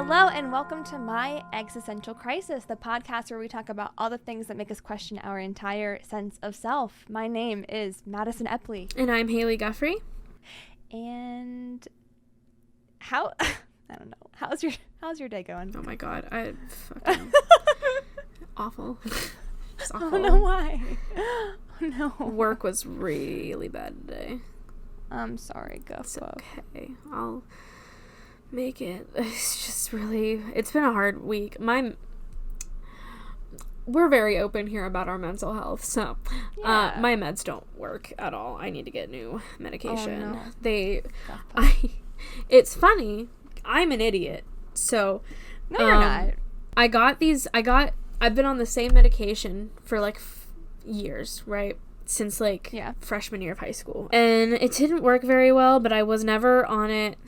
Hello and welcome to My Existential Crisis, the podcast where we talk about all the things that make us question our entire sense of self. My name is Madison Epley. And I'm Hailey Guffrey. And I don't know. How's your day going? Oh my god, I fucking awful. Just awful. Oh no, why? Oh no. Work was really bad today. I'm sorry, Guffo. It's okay. I'll make it. It's been a hard week. We're very open here about our mental health, so yeah. My meds don't work at all. I need to get new medication. Oh, no. It's funny. I'm an idiot. So no, you're not. I've been on the same medication for like years, right? Since freshman year of high school. And it didn't work very well, but I was never on it.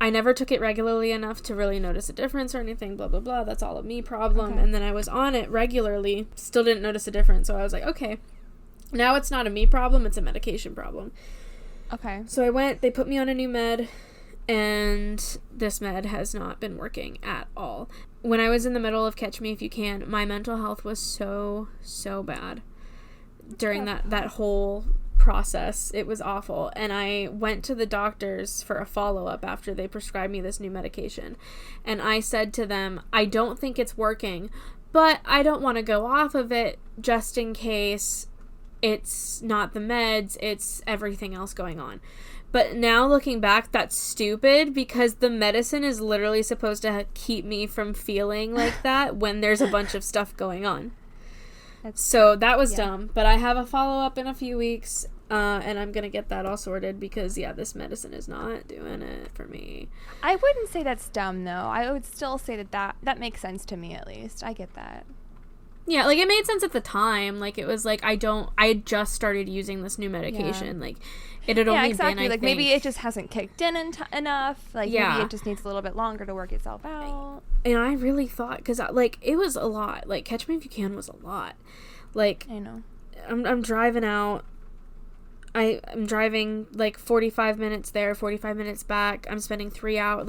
I never took it regularly enough to really notice a difference or anything, blah, blah, blah. That's all a me problem. Okay. And then I was on it regularly, still didn't notice a difference. So I was like, okay, now it's not a me problem, it's a medication problem. Okay. So they put me on a new med, and this med has not been working at all. When I was in the middle of Catch Me If You Can, my mental health was so bad during that whole process. It was awful, and I went to the doctors for a follow-up after they prescribed me this new medication, and I said to them, I don't think it's working, but I don't want to go off of it just in case it's not the meds, it's everything else going on. But now looking back, that's stupid, because the medicine is literally supposed to keep me from feeling like that when there's a bunch of stuff going on. So that was dumb, but I have a follow-up in a few weeks, and I'm going to get that all sorted because, this medicine is not doing it for me. I wouldn't say that's dumb, though. I would still say that makes sense to me, at least. I get that. Yeah, it made sense at the time. It was I had just started using this new medication. Yeah. It had only exactly. been, I think, maybe it just hasn't kicked in enough. Maybe it just needs a little bit longer to work itself out. And I really thought, because, it was a lot. Catch Me If You Can was a lot. I know. I'm driving out. I'm driving, 45 minutes there, 45 minutes back. I'm spending 3 hours.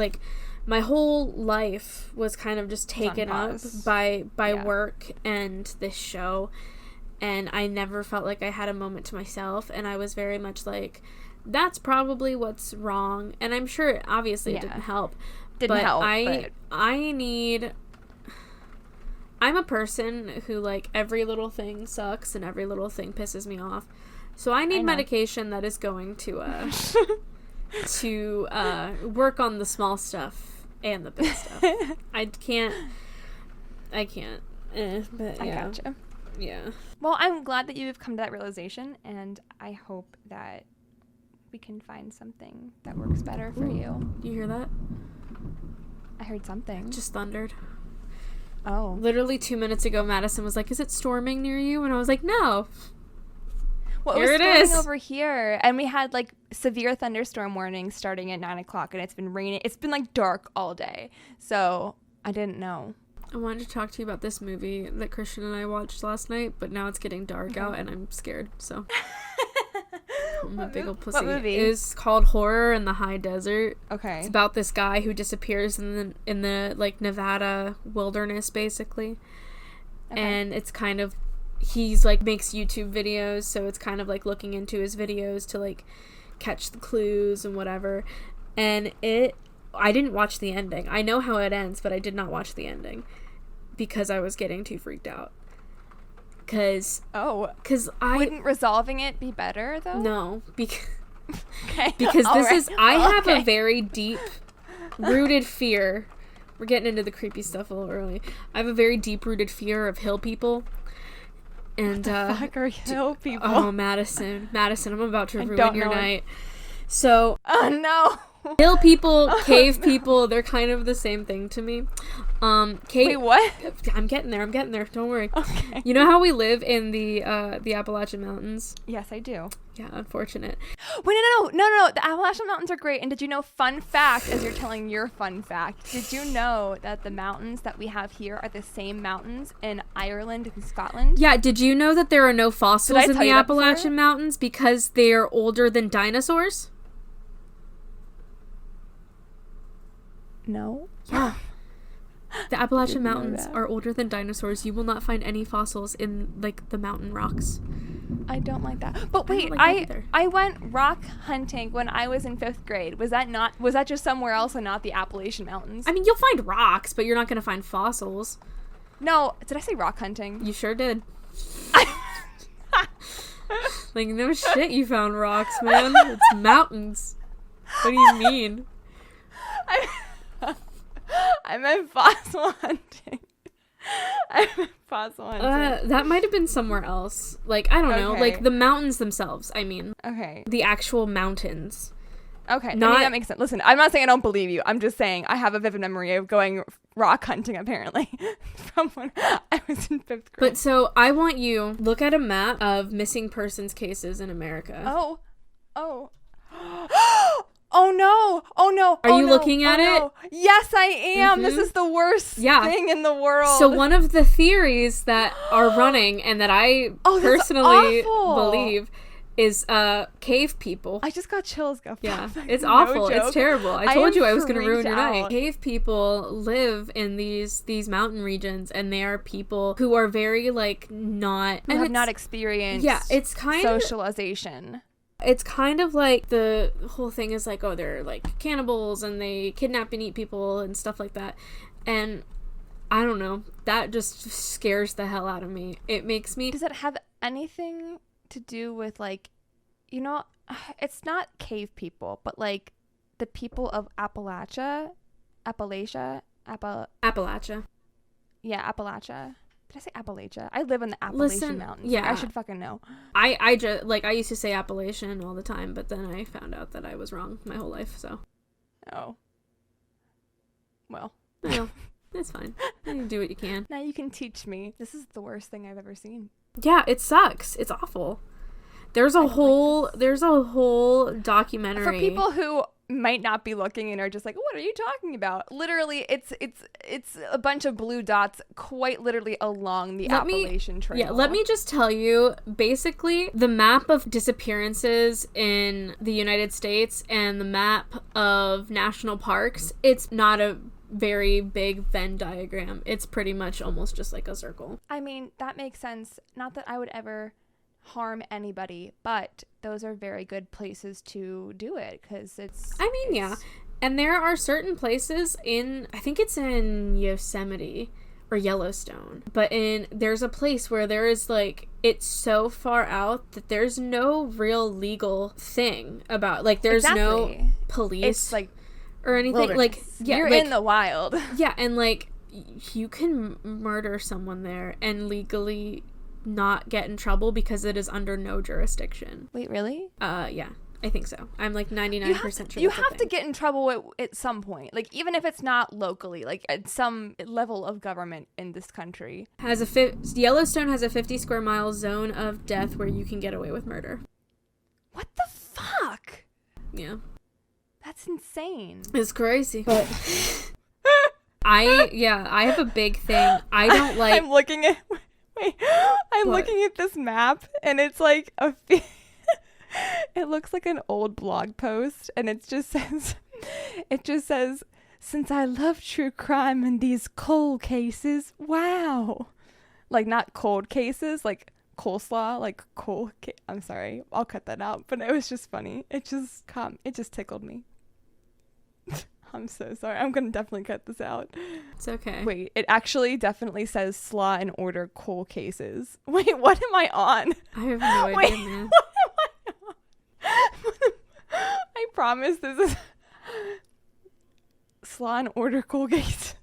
My whole life was kind of just taken up by work and this show. And I never felt like I had a moment to myself. And I was very much that's probably what's wrong. And I'm sure it obviously didn't help. I'm a person who, every little thing sucks and every little thing pisses me off. So I need medication that is going to work on the small stuff and the big stuff. I can't. But I gotcha. Yeah. Well, I'm glad that you've come to that realization, and I hope that we can find something that works better for you. You hear that? I heard something. Just thundered. Oh. Literally 2 minutes ago, Madison was like, is it storming near you? And I was like, no. Well, here it was storming over here, and we had, severe thunderstorm warnings starting at 9 o'clock, and it's been raining. It's been, dark all day, so I didn't know. I wanted to talk to you about this movie that Christian and I watched last night, but now it's getting dark out, and I'm scared, so... I'm a big old pussy. What movie? It was called Horror in the High Desert. Okay. It's about this guy who disappears in the Nevada wilderness, basically. Okay. And it's kind of, he's makes YouTube videos, so it's kind of looking into his videos to catch the clues and whatever. And I didn't watch the ending. I know how it ends, but I did not watch the ending because I was getting too freaked out. Because wouldn't resolving it be better though? No, because this I have a very deep rooted fear. We're getting into the creepy stuff a little early. I have a very deep rooted fear of hill people. And what the fuck are hill people? Oh, Madison, I'm about to ruin your night. So, oh no. Hill people, cave people, they're kind of the same thing to me. Wait, what? I'm getting there. Don't worry. Okay. You know how we live in the Appalachian Mountains? Yes, I do. Yeah, unfortunate. Wait, no. The Appalachian Mountains are great. And did you know, fun fact, as you're telling your fun fact, did you know that the mountains that we have here are the same mountains in Ireland and Scotland? Yeah, did you know that there are no fossils in the Appalachian Mountains because they are older than dinosaurs? No. Yeah. The Appalachian Didn't know Mountains that. are older than dinosaurs. You will not find any fossils in, like, the mountain rocks. I don't like that. But I wait, don't like that either. I went rock hunting when I was in 5th grade. Was that just somewhere else and not the Appalachian Mountains? I mean, you'll find rocks, but you're not going to find fossils. No, did I say rock hunting? You sure did. Like, no shit, you found rocks, man. It's mountains. What do you mean? I meant fossil hunting. I meant fossil hunting. That might have been somewhere else. Like, I don't know. Okay. Like, the mountains themselves, I mean. Okay. The actual mountains. Okay. I Not- mean, that makes sense. Listen, I'm not saying I don't believe you. I'm just saying I have a vivid memory of going rock hunting, apparently, from when I was in 5th grade. But so, I want you look at a map of missing persons cases in America. Oh. Oh no! Oh no! Are you looking at it? Yes, I am. This is the worst Yeah. thing in the world. So one of the theories that are running and that I Oh, that's personally awful. believe is cave people. I just got chills. Yeah, Like, it's no awful. joke. It's terrible. I I told am you I was going to ruin freaked your night. out. Cave people live in these mountain regions, and they are people who are very like not Who have not experienced it's kind of socialization. it's kind of like the whole thing is like, oh, they're like cannibals and they kidnap and eat people and stuff like that. And I don't know, that just scares the hell out of me. It makes me Does it have anything to do with like, you know, it's not cave people, but like the people of Appalachia. Yeah, Appalachia. Did I say Appalachia? I live in the Appalachian Mountains. yeah. I should fucking know. I just like I used to say Appalachian all the time, but then I found out that I was wrong my whole life. So, Oh. Well. no, it's fine. You do what you can. Now you can teach me. This is the worst thing I've ever seen. Yeah, it sucks. It's awful. There's a whole documentary For people who might not be looking and are just like, what are you talking about? Literally, it's a bunch of blue dots quite literally along the Appalachian Trail. Yeah, let me just tell you, basically, the map of disappearances in the United States and the map of national parks, it's not a very big Venn diagram. It's pretty much almost just like a circle. I mean, that makes sense. Not that I would ever harm anybody, but those are very good places to do it because yeah. And there are certain places I think it's in Yosemite or Yellowstone, but there's a place where there is like, it's so far out that there's no real legal thing about, like, there's no police it's like or anything. wilderness. Like, yeah, you're like, in the wild. yeah, and like you can murder someone there and legally not get in trouble because it is under no jurisdiction. Wait, really? Yeah, I think so. I'm like 99% sure. You have to get in trouble at some point, like even if it's not locally, like at some level of government in this country. Yellowstone has a 50 square mile zone of death where you can get away with murder. What the fuck? Yeah, That's insane. it's crazy. But I have a big thing. I don't like. I'm looking at. Wait, I'm What? looking at this map, and it's like it looks like an old blog post, and it just says, since I love true crime and these cold cases, wow. Like, not cold cases, like coleslaw, like I'm sorry, I'll cut that out, but it was just funny. It just tickled me. I'm so sorry. I'm going to definitely cut this out. It's okay. Wait, it actually definitely says Slaw and Order cold cases. Wait, what am I on? I have no idea, Wait, man. what am I on? I promise this is Slaw and Order cold case.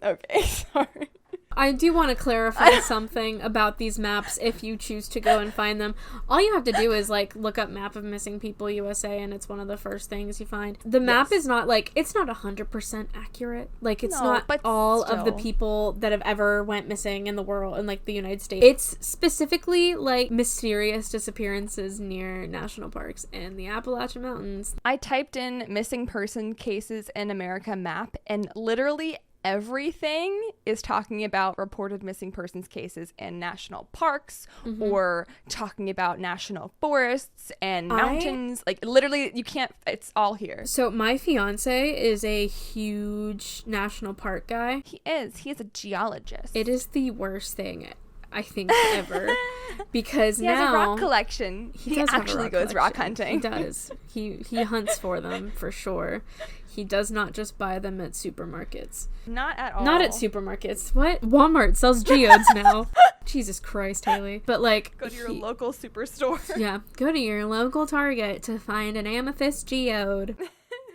Okay, sorry. I do want to clarify something about these maps if you choose to go and find them. All you have to do is like look up map of missing people USA and it's one of the first things you find. The map is not like, it's not 100% accurate. Like it's not all of the people that have ever went missing in the world in like the United States. It's specifically like mysterious disappearances near national parks and the Appalachian Mountains. I typed in missing person cases in America map and literally everything is talking about reported missing persons cases in national parks or talking about national forests and mountains. Like, literally, you can't, it's all here. So my fiance is a huge national park guy. He is a geologist. It is the worst thing I think ever, because he now has a rock collection. He actually goes rock hunting. He does. He hunts for them for sure. He does not just buy them at supermarkets. Not at all. Not at supermarkets. What? Walmart sells geodes now. Jesus Christ, Hailey. But like, go to your local superstore. Yeah, go to your local Target to find an amethyst geode.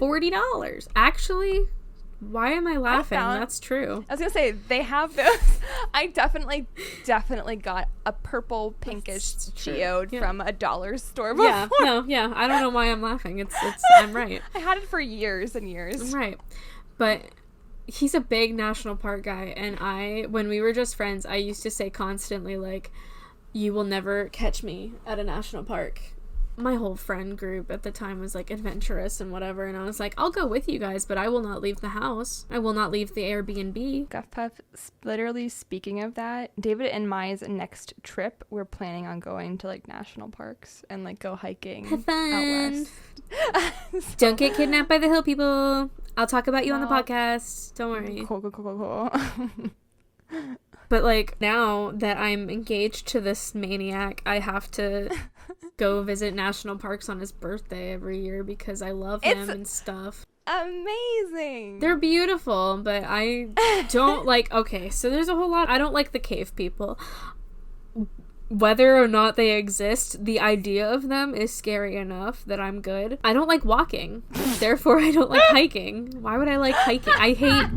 $40. Actually, why am I laughing? That's true. I was gonna say, they have those. I definitely got a purple pinkish geode from a dollar store before. Yeah. I don't know why I'm laughing. It's I'm right. I had it for years and years. Right. But he's a big national park guy, and when we were just friends, I used to say constantly, like, you will never catch me at a national park. My whole friend group at the time was like adventurous and whatever, and I was like, I'll go with you guys, but I will not leave the house. I will not leave the Airbnb. Guff Puff, literally speaking of that, David and Mai's next trip, we're planning on going to like national parks and like go hiking. Have fun. Out west. Don't get kidnapped by the hill people. I'll talk about you on the podcast. Don't worry. Cool. But like, now that I'm engaged to this maniac, I have to go visit national parks on his birthday every year because I love him and stuff. Amazing. They're beautiful, but I don't like, okay, so there's a whole lot. I don't like the cave people. Whether or not they exist, the idea of them is scary enough that I'm good. I don't like walking. Therefore, I don't like hiking. Why would I like hiking? I hate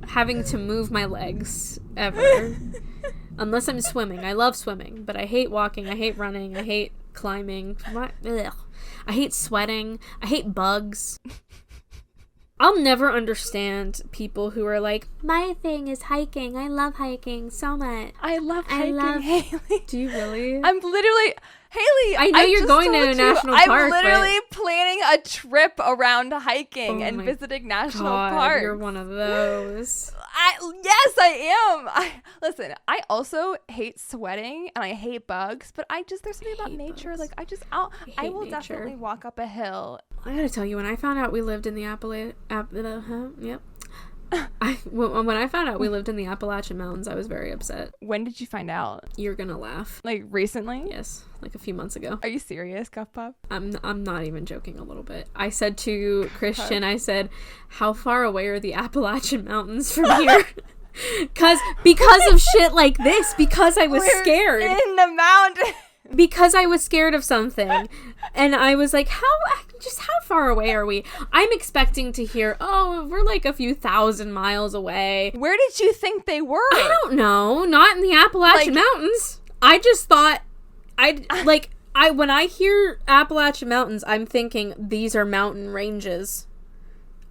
having to move my legs ever. Unless I'm swimming. I love swimming, but I hate walking. I hate running. I hate climbing. Ugh. I hate sweating. I hate bugs. I'll never understand people who are like, my thing is hiking. I love hiking so much. I love hiking, Hailey. Do you really? I'm literally... Hailey, I know you're going to a national park. I'm literally planning a trip around hiking and visiting national parks. You're one of those. Yes, I am. Listen, I also hate sweating and I hate bugs, but there's something about nature. Like, I will definitely walk up a hill. I gotta tell you, when I found out we lived in the when I found out we lived in the Appalachian Mountains, I was very upset. When did you find out? You're gonna laugh. Like, recently? Yes, like a few months ago. Are you serious, Guff Puff? I'm not even joking a little bit. I said to Christian, I said, how far away are the Appalachian Mountains from here? because of shit like this, because I was scared. In the mountain. Because I was scared of something. And I was like, how far away are we? I'm expecting to hear, oh, we're like a few thousand miles away. Where did you think they were? I don't know. Not in the Appalachian Mountains. I just thought, when I hear Appalachian Mountains, I'm thinking these are mountain ranges.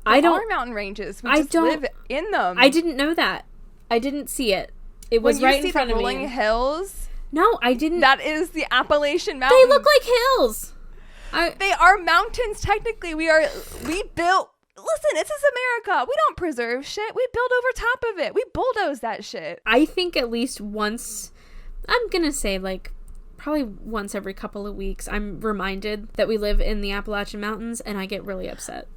They are mountain ranges. We just live in them. I didn't know that. I didn't see it. It was right in front of me. Rolling hills? No, I didn't. That is the Appalachian Mountains. They look like hills. They are mountains, technically. We built... Listen, this is America. We don't preserve shit. We build over top of it. We bulldoze that shit. I think at least once... I'm gonna say, like, probably once every couple of weeks, I'm reminded that we live in the Appalachian Mountains, and I get really upset.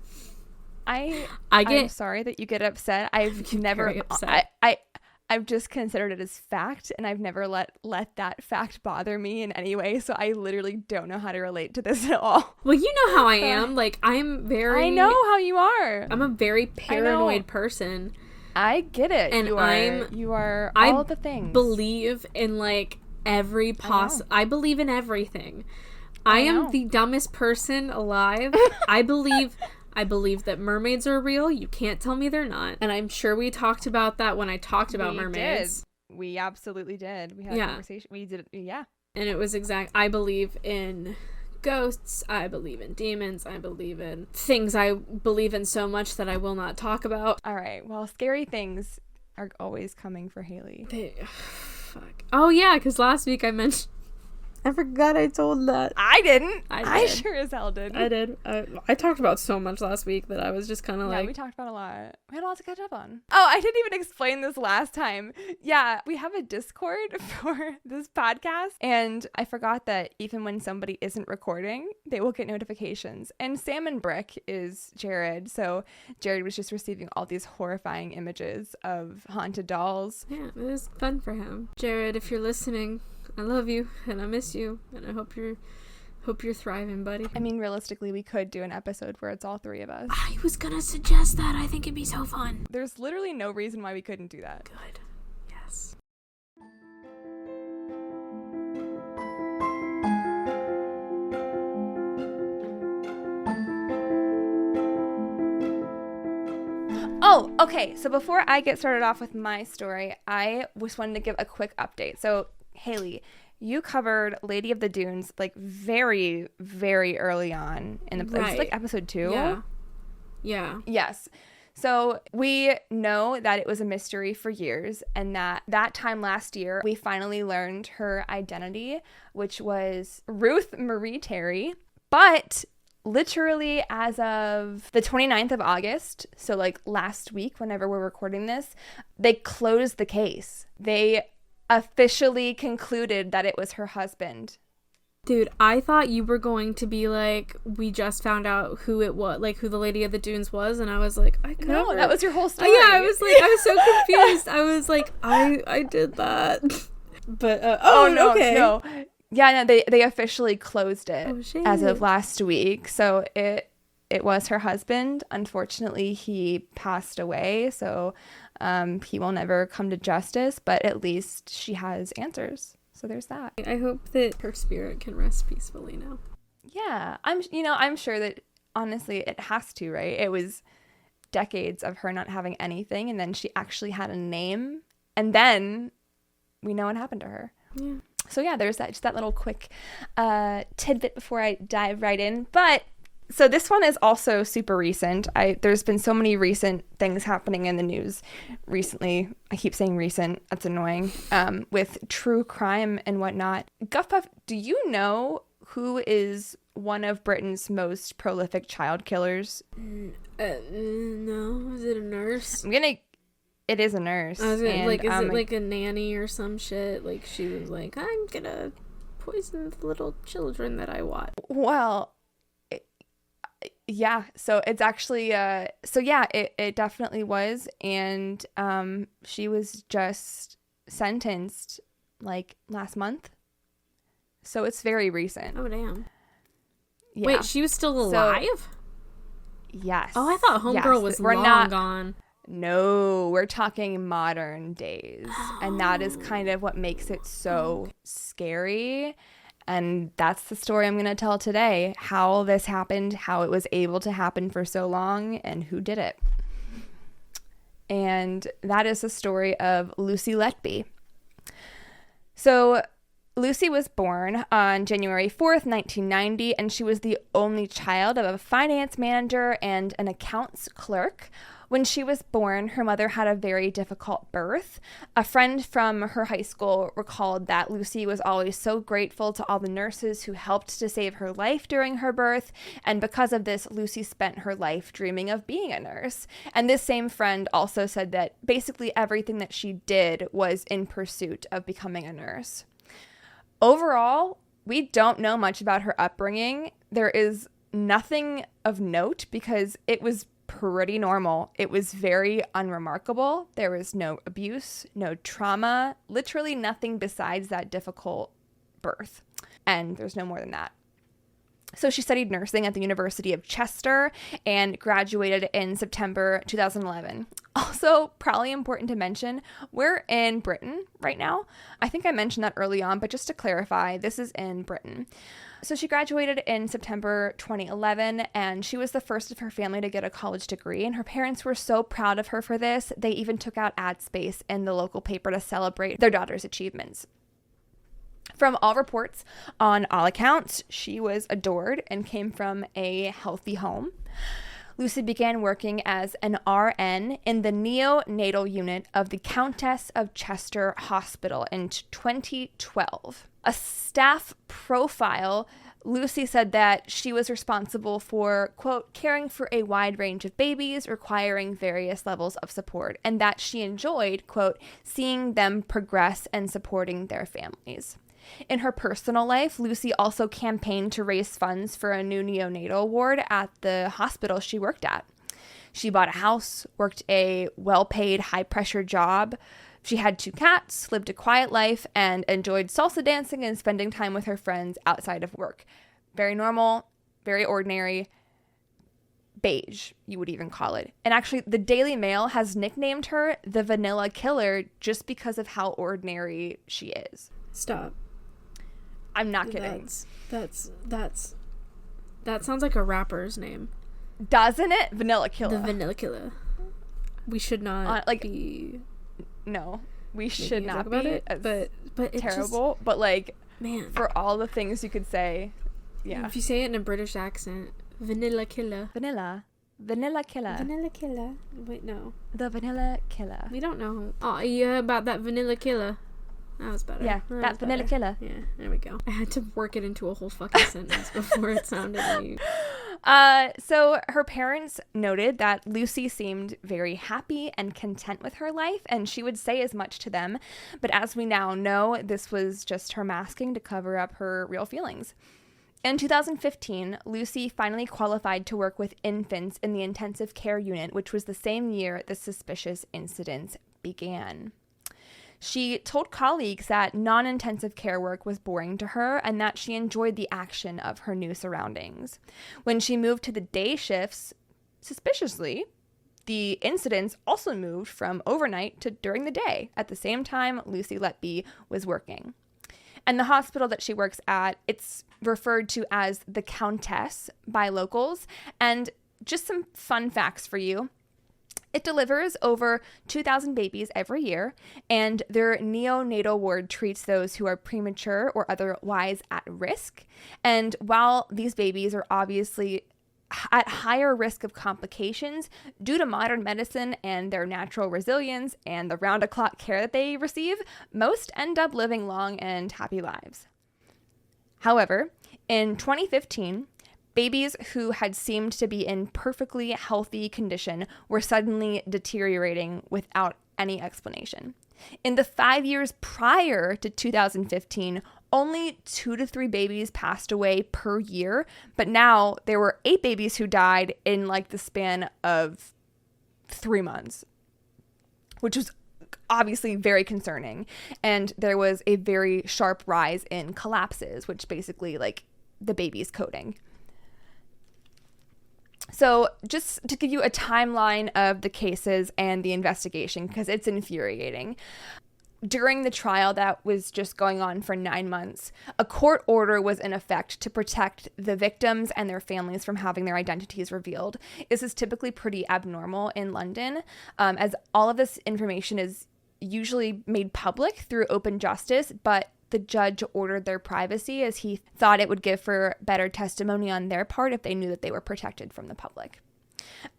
I'm sorry that you get upset. I've never... upset. I've just considered it as fact, and I've never let that fact bother me in any way, so I literally don't know how to relate to this at all. Well, you know how I am. Like, I'm very... I know how you are. I'm a very paranoid person. I get it. And you are all the things. I believe in, like, every I believe in everything. I am the dumbest person alive. I believe that mermaids are real. You can't tell me they're not. And I'm sure we talked about that when I talked about mermaids. We absolutely did. We had a conversation. We did it. Yeah. And it was I believe in ghosts. I believe in demons. I believe in things I believe in so much that I will not talk about. All right. Well, scary things are always coming for Hailey. Fuck. Oh, yeah, because last week I mentioned I forgot I told that. I didn't. I I did. sure as hell did. I did. I talked about so much last week that I was just kind of Yeah, like... we talked about a lot. We had a lot to catch up on. Oh, I didn't even explain this last time. Yeah, we have a Discord for this podcast, and I forgot that even when somebody isn't recording, they will get notifications. And Sam and Brick is Jared, so Jared was just receiving all these horrifying images of haunted dolls. Yeah, it was fun for him. Jared, if you're listening, I love you, and I miss you, and I hope you're thriving, buddy. I mean, realistically, we could do an episode where it's all three of us. I was gonna suggest that. I think it'd be so fun. There's literally no reason why we couldn't do that. Good. Yes. Oh, okay. So before I get started off with my story, I just wanted to give a quick update. So, Hailey, you covered Lady of the Dunes like very, very early on in the Right. It's like episode 2. Yeah. Yes. So we know that it was a mystery for years, and that time last year, we finally learned her identity, which was Ruth Marie Terry. But literally as of the 29th of August, so like last week, whenever we're recording this, they closed the case. They officially concluded that it was her husband. Dude, I thought you were going to be like, we just found out who it was, like who the Lady of the Dunes was, and I was like, I covered. No, that was your whole story. Yeah, I was so confused. I was like, I did that. But, no, okay. no. Yeah, no, they officially closed it as shit. of last week. So it was her husband. Unfortunately, he passed away, so he will never come to justice, but at least she has answers. So there's that. I hope that her spirit can rest peacefully now. Yeah, I'm sure that honestly it has to, right? It was decades of her not having anything, and then she actually had a name, and then we know what happened to her. Yeah. So yeah, there's that, just that little quick tidbit before I dive right in. But so this one is also super recent. There's been so many recent things happening in the news recently. I keep saying recent. That's annoying. With true crime and whatnot. Guff Puff, do you know who is one of Britain's most prolific child killers? No. Is it a nurse? It is a nurse. Is it like a nanny or some shit? Like she was like, I'm gonna poison the little children that I watch. Well, yeah. So it's actually, it definitely was. And she was just sentenced like last month. So it's very recent. Oh, damn. Yeah. Wait, she was still alive? Yes. Oh, I thought Homegirl was long gone. No, we're talking modern days. And that is kind of what makes it so scary. And that's the story I'm going to tell today. How this happened, how it was able to happen for so long, and who did it. And that is the story of Lucy Letby. So Lucy was born on January 4th, 1990, and she was the only child of a finance manager and an accounts clerk. When she was born, her mother had a very difficult birth. A friend from her high school recalled that Lucy was always so grateful to all the nurses who helped to save her life during her birth, and because of this, Lucy spent her life dreaming of being a nurse. And this same friend also said that basically everything that she did was in pursuit of becoming a nurse. Overall, we don't know much about her upbringing. There is nothing of note because it was pretty normal. It was very unremarkable. There was no abuse, no trauma, literally nothing besides that difficult birth. And there's no more than that. So she studied nursing at the University of Chester and graduated in September 2011. Also, probably important to mention, we're in Britain right now. I think I mentioned that early on, but just to clarify, this is in Britain. So she graduated in September 2011, and she was the first of her family to get a college degree, and her parents were so proud of her for this, they even took out ad space in the local paper to celebrate their daughter's achievements. From all reports, on all accounts, she was adored and came from a healthy home. Lucy began working as an RN in the neonatal unit of the Countess of Chester Hospital in 2012. A staff profile, Lucy said that she was responsible for, quote, caring for a wide range of babies requiring various levels of support, and that she enjoyed, quote, seeing them progress and supporting their families. In her personal life, Lucy also campaigned to raise funds for a new neonatal ward at the hospital she worked at. She bought a house, worked a well-paid, high-pressure job. She had 2 cats, lived a quiet life, and enjoyed salsa dancing and spending time with her friends outside of work. Very normal, very ordinary, beige, you would even call it. And actually, the Daily Mail has nicknamed her the Vanilla Killer just because of how ordinary she is. Stop. I'm not kidding. That sounds like a rapper's name. Doesn't it? Vanilla Killer. The Vanilla Killer. We should not be... No, we should not be. It, but it's terrible. Just, but like, man, for all the things you could say, yeah. If you say it in a British accent, Vanilla Killer. Vanilla Killer. Vanilla Killer. Wait, no. The Vanilla Killer. We don't know. Oh, you heard about that Vanilla Killer? That was better. Yeah, that Vanilla Killer. Yeah, there we go. I had to work it into a whole fucking sentence before it sounded like... So her parents noted that Lucy seemed very happy and content with her life, and she would say as much to them. But as we now know, this was just her masking to cover up her real feelings. In 2015, Lucy finally qualified to work with infants in the intensive care unit, which was the same year the suspicious incidents began. She told colleagues that non-intensive care work was boring to her and that she enjoyed the action of her new surroundings. When she moved to the day shifts, suspiciously, the incidents also moved from overnight to during the day at the same time Lucy Letby was working. And the hospital that she works at, it's referred to as the Countess by locals. And just some fun facts for you. It delivers over 2,000 babies every year, and their neonatal ward treats those who are premature or otherwise at risk. And while these babies are obviously at higher risk of complications due to modern medicine and their natural resilience and the round-the-clock care that they receive, most end up living long and happy lives. However, in 2015, babies who had seemed to be in perfectly healthy condition were suddenly deteriorating without any explanation. In the 5 years prior to 2015, only 2 to 3 babies passed away per year, but now there were 8 babies who died in like the span of 3 months, which was obviously very concerning. And there was a very sharp rise in collapses, which basically like the baby's coding. So just to give you a timeline of the cases and the investigation, because it's infuriating. During the trial that was just going on for 9 months, a court order was in effect to protect the victims and their families from having their identities revealed. This is typically pretty abnormal in London, as all of this information is usually made public through open justice, but the judge ordered their privacy as he thought it would give for better testimony on their part if they knew that they were protected from the public.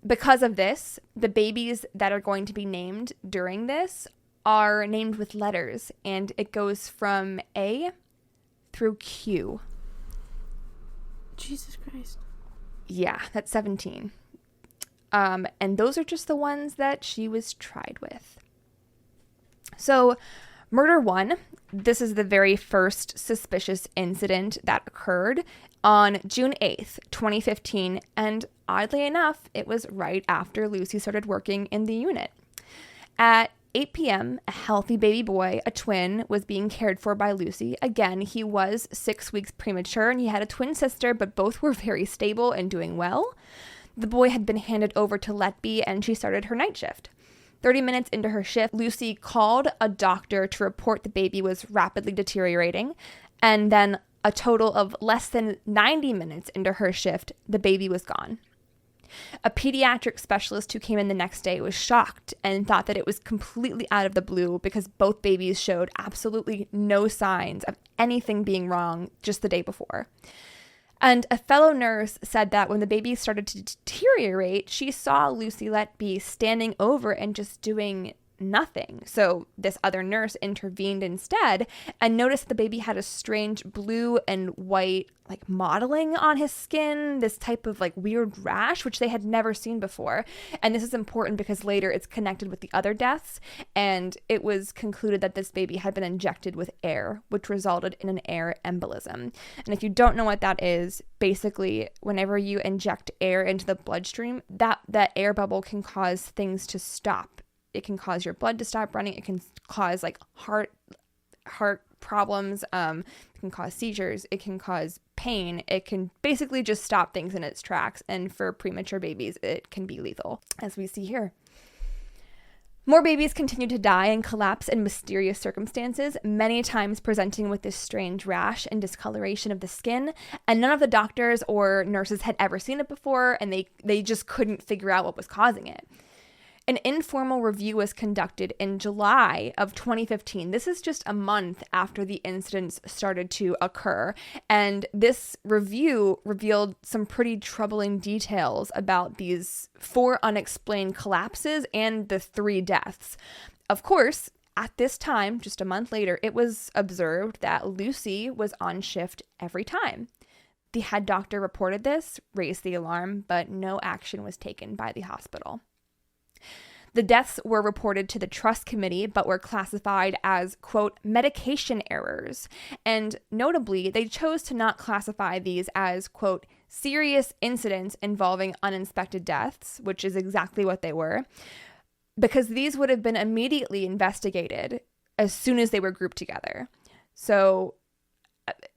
Because of this, the babies that are going to be named during this are named with letters, and it goes from A through Q. Jesus Christ. Yeah, that's 17. And those are just the ones that she was tried with. So, Murder 1, this is the very first suspicious incident that occurred on June 8th, 2015, and oddly enough, it was right after Lucy started working in the unit. At 8 p.m., a healthy baby boy, a twin, was being cared for by Lucy. Again, he was 6 weeks premature, and he had a twin sister, but both were very stable and doing well. The boy had been handed over to Letby, and she started her night shift. 30 minutes into her shift, Lucy called a doctor to report the baby was rapidly deteriorating, and then a total of less than 90 minutes into her shift, the baby was gone. A pediatric specialist who came in the next day was shocked and thought that it was completely out of the blue because both babies showed absolutely no signs of anything being wrong just the day before. And a fellow nurse said that when the baby started to deteriorate, she saw Lucy Letby standing over and just doing nothing. So this other nurse intervened instead and noticed the baby had a strange blue and white like mottling on his skin, this type of like weird rash, which they had never seen before. And this is important because later it's connected with the other deaths, and it was concluded that this baby had been injected with air, which resulted in an air embolism. And if you don't know what that is, basically whenever you inject air into the bloodstream, that air bubble can cause things to stop. It can cause your blood to stop running. It can cause like heart problems. It can cause seizures. It can cause pain. It can basically just stop things in its tracks. And for premature babies, it can be lethal, as we see here. More babies continue to die and collapse in mysterious circumstances, many times presenting with this strange rash and discoloration of the skin. And none of the doctors or nurses had ever seen it before, and they just couldn't figure out what was causing it. An informal review was conducted in July of 2015. This is just a month after the incidents started to occur. And this review revealed some pretty troubling details about these 4 unexplained collapses and the 3 deaths. Of course, at this time, just a month later, it was observed that Lucy was on shift every time. The head doctor reported this, raised the alarm, but no action was taken by the hospital. The deaths were reported to the trust committee, but were classified as, quote, medication errors. And notably, they chose to not classify these as, quote, serious incidents involving uninspected deaths, which is exactly what they were, because these would have been immediately investigated as soon as they were grouped together. So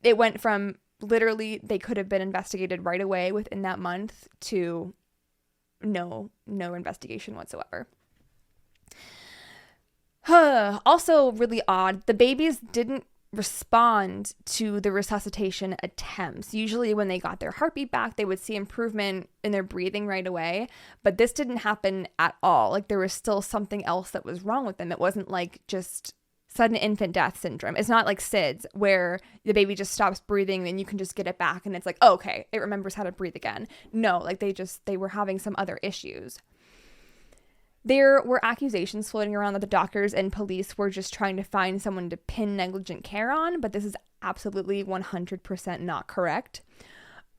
it went from literally they could have been investigated right away within that month to no investigation whatsoever. Also really odd, the babies didn't respond to the resuscitation attempts. Usually when they got their heartbeat back, they would see improvement in their breathing right away, but this didn't happen at all. Like there was still something else that was wrong with them. It wasn't like just sudden infant death syndrome. It's not like SIDS where the baby just stops breathing and you can just get it back and it's like, oh, okay, it remembers how to breathe again. No, like they were having some other issues. There were accusations floating around that the doctors and police were just trying to find someone to pin negligent care on, but this is absolutely 100% not correct.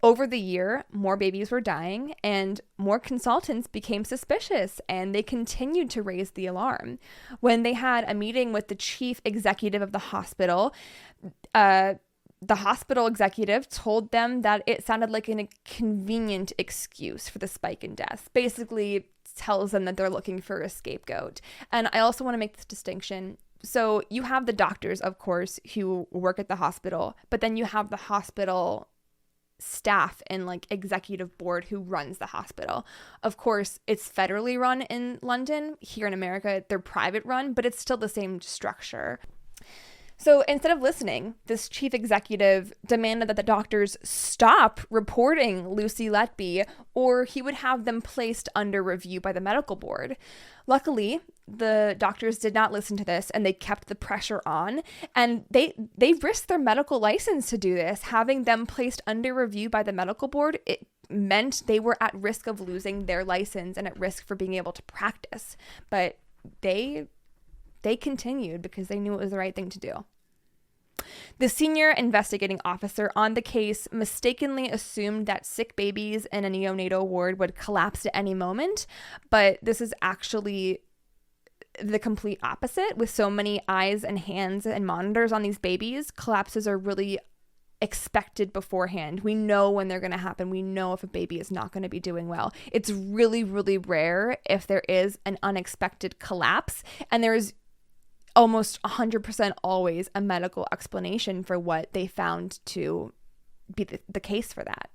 Over the year, more babies were dying and more consultants became suspicious, and they continued to raise the alarm. When they had a meeting with the chief executive of the hospital executive told them that it sounded like a convenient excuse for the spike in deaths. Basically tells them that they're looking for a scapegoat. And I also want to make this distinction. So you have the doctors, of course, who work at the hospital, but then you have the hospital staff and like executive board who runs the hospital. Of course, it's federally run in London. Here in America, they're private run, but it's still the same structure. So instead of listening, this chief executive demanded that the doctors stop reporting Lucy Letby, or he would have them placed under review by the medical board. Luckily, the doctors did not listen to this, and they kept the pressure on, and they risked their medical license to do this. Having them placed under review by the medical board, it meant they were at risk of losing their license and at risk for being able to practice. But they continued because they knew it was the right thing to do. The senior investigating officer on the case mistakenly assumed that sick babies in a neonatal ward would collapse at any moment, but this is actually the complete opposite. With so many eyes and hands and monitors on these babies, collapses are really expected beforehand. We know when they're going to happen. We know if a baby is not going to be doing well. It's really, really rare if there is an unexpected collapse, and there's almost 100% always a medical explanation for what they found to be the case for that.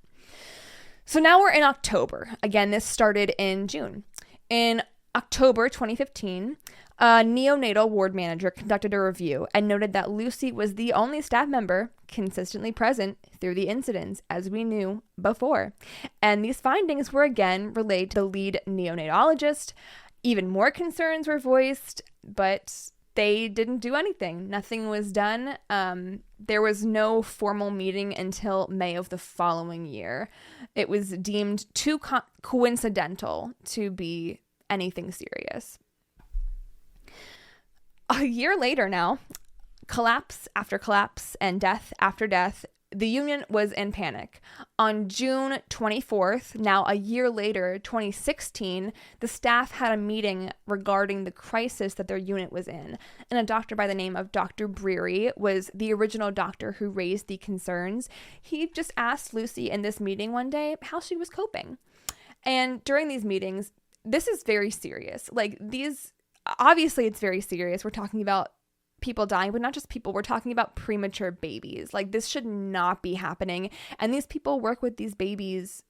So now we're in October. Again, this started in June. In October 2015, a neonatal ward manager conducted a review and noted that Lucy was the only staff member consistently present through the incidents, as we knew before. And these findings were again relayed to the lead neonatologist. Even more concerns were voiced, but they didn't do anything. Nothing was done. There was no formal meeting until May of the following year. It was deemed too coincidental to be anything serious. A year later now, collapse after collapse and death after death, the union was in panic. On June 24th, now a year later, 2016, the staff had a meeting regarding the crisis that their unit was in. And a doctor by the name of Dr. Breary was the original doctor who raised the concerns. He just asked Lucy in this meeting one day how she was coping. And during these meetings, this is very serious. Obviously it's very serious. We're talking about people dying, but not just people. We're talking about premature babies. This should not be happening. And these people work with these babies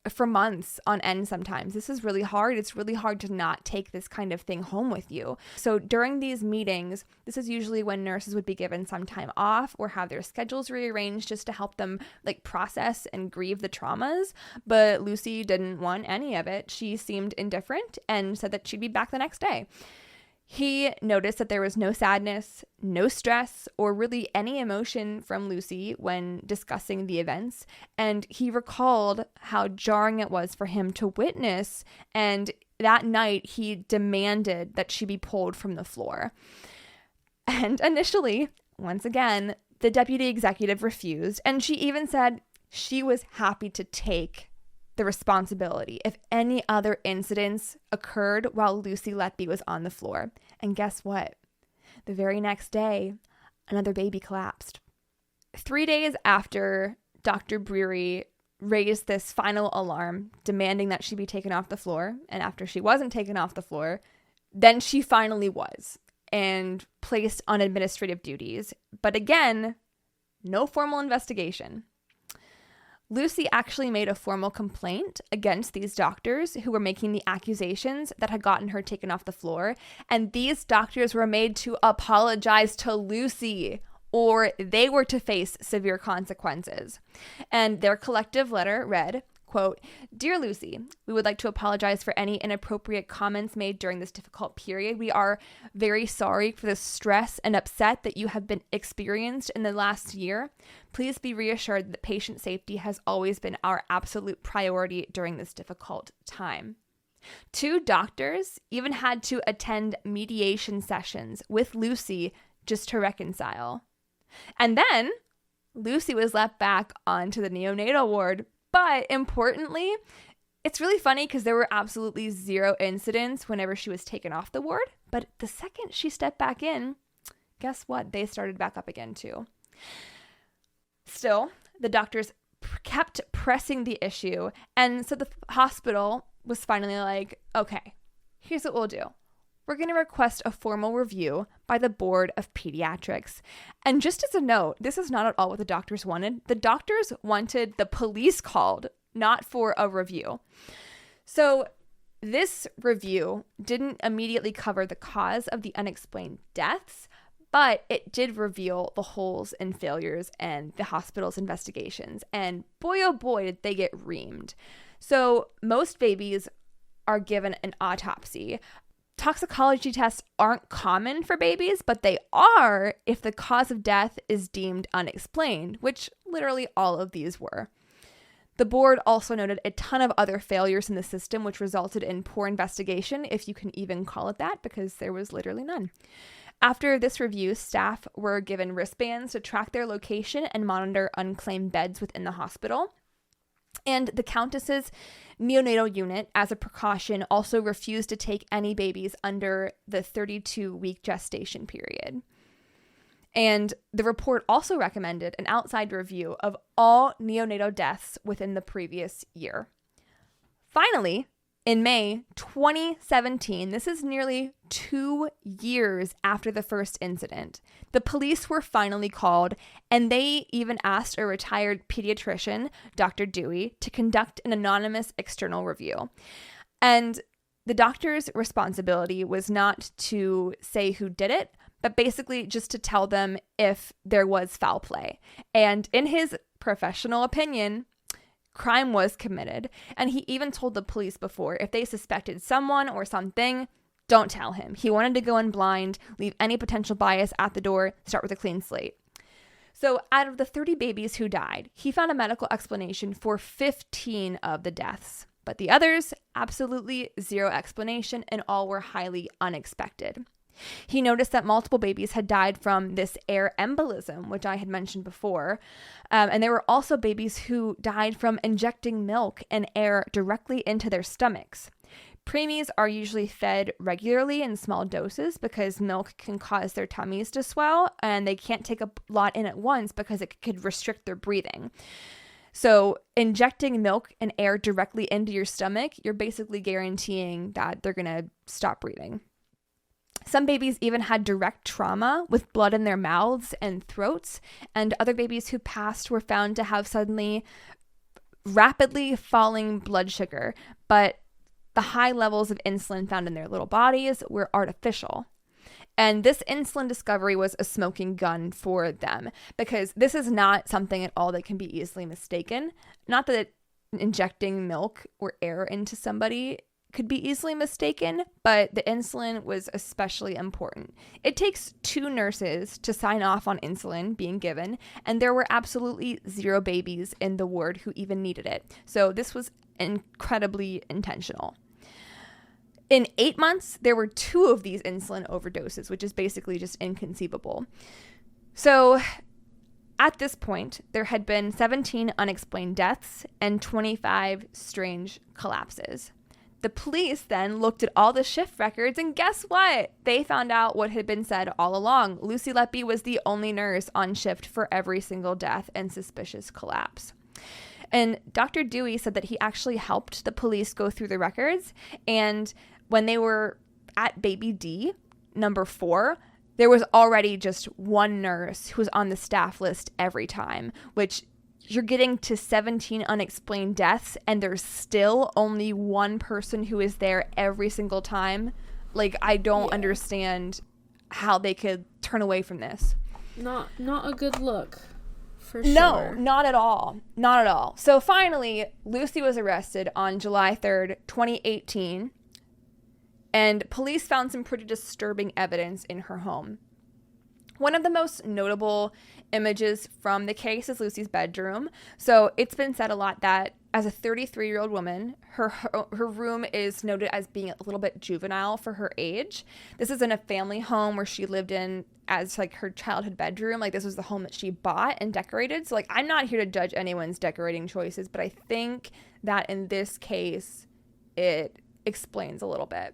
for months on end sometimes. This is really hard. It's really hard to not take this kind of thing home with you. So during these meetings, this is usually when nurses would be given some time off or have their schedules rearranged just to help them process and grieve the traumas. But Lucy didn't want any of it. She seemed indifferent and said that she'd be back the next day. He noticed that there was no sadness, no stress, or really any emotion from Lucy when discussing the events, and he recalled how jarring it was for him to witness, and that night he demanded that she be pulled from the floor. And initially, once again, the deputy executive refused, and she even said she was happy to take the responsibility if any other incidents occurred while Lucy Letby was on the floor. And guess what? The very next day, another baby collapsed. 3 days after Dr. Breary raised this final alarm demanding that she be taken off the floor, and after she wasn't taken off the floor, then she finally was and placed on administrative duties. But again, no formal investigation. Lucy actually made a formal complaint against these doctors who were making the accusations that had gotten her taken off the floor, and these doctors were made to apologize to Lucy, or they were to face severe consequences. And their collective letter read, quote, "Dear Lucy, we would like to apologize for any inappropriate comments made during this difficult period. We are very sorry for the stress and upset that you have been experienced in the last year. Please be reassured that patient safety has always been our absolute priority during this difficult time." 2 doctors even had to attend mediation sessions with Lucy just to reconcile. And then Lucy was left back onto the neonatal ward. But importantly, it's really funny because there were absolutely 0 incidents whenever she was taken off the ward. But the second she stepped back in, guess what? They started back up again too. Still, the doctors kept pressing the issue. And so the hospital was finally like, okay, here's what we'll do. We're going to request a formal review by the Board of Pediatrics. And just as a note, this is not at all what the doctors wanted. The doctors wanted the police called, not for a review. So this review didn't immediately cover the cause of the unexplained deaths, but it did reveal the holes and failures in the hospital's investigations. And boy, oh boy, did they get reamed. So most babies are given an autopsy. Toxicology tests aren't common for babies, but they are if the cause of death is deemed unexplained, which literally all of these were. The board also noted a ton of other failures in the system, which resulted in poor investigation, if you can even call it that, because there was literally none. After this review, staff were given wristbands to track their location and monitor unclaimed beds within the hospital. And the Countess's neonatal unit, as a precaution, also refused to take any babies under the 32-week gestation period. And the report also recommended an outside review of all neonatal deaths within the previous year. Finally, in May 2017, this is nearly 2 years after the first incident, the police were finally called, and they even asked a retired pediatrician, Dr. Dewey, to conduct an anonymous external review. And the doctor's responsibility was not to say who did it, but basically just to tell them if there was foul play. And in his professional opinion, crime was committed, and he even told the police before if they suspected someone or something, Don't tell him. He wanted to go in blind, leave any potential bias at the door, start with a clean slate. So out of the 30 babies who died, he found a medical explanation for 15 of the deaths. But the others, absolutely zero explanation, and all were highly unexpected. He noticed that multiple babies had died from this air embolism, which I had mentioned before. And there were also babies who died from injecting milk and air directly into their stomachs. Preemies are usually fed regularly in small doses because milk can cause their tummies to swell, and they can't take a lot in at once because it could restrict their breathing. So injecting milk and air directly into your stomach, you're basically guaranteeing that they're going to stop breathing. Some babies even had direct trauma with blood in their mouths and throats, and other babies who passed were found to have suddenly rapidly falling blood sugar, but the high levels of insulin found in their little bodies were artificial. And this insulin discovery was a smoking gun for them, because this is not something at all that can be easily mistaken. Not that injecting milk or air into somebody could be easily mistaken, but the insulin was especially important. It takes 2 nurses to sign off on insulin being given, and there were absolutely 0 babies in the ward who even needed it. So this was incredibly intentional. In 8 months, there were 2 of these insulin overdoses, which is basically just inconceivable. So at this point, there had been 17 unexplained deaths and 25 strange collapses. The police then looked at all the shift records, and guess what? They found out what had been said all along. Lucy Letby was the only nurse on shift for every single death and suspicious collapse. And Dr. Dewey said that he actually helped the police go through the records, and when they were at baby D, number 4, there was already just 1 nurse who was on the staff list every time, which you're getting to 17 unexplained deaths and there's still only 1 person who is there every single time. Like, I don't understand how they could turn away from this. Not a good look, for sure. No, not at all. Not at all. So finally, Lucy was arrested on July 3rd, 2018, and police found some pretty disturbing evidence in her home. One of the most notable images from the case is Lucy's bedroom. So it's been said a lot that as a 33-year-old woman, her room is noted as being a little bit juvenile for her age. This is in a family home where she lived in as like her childhood bedroom. Like, this was the home that she bought and decorated. So like, I'm not here to judge anyone's decorating choices, but I think that in this case, it explains a little bit.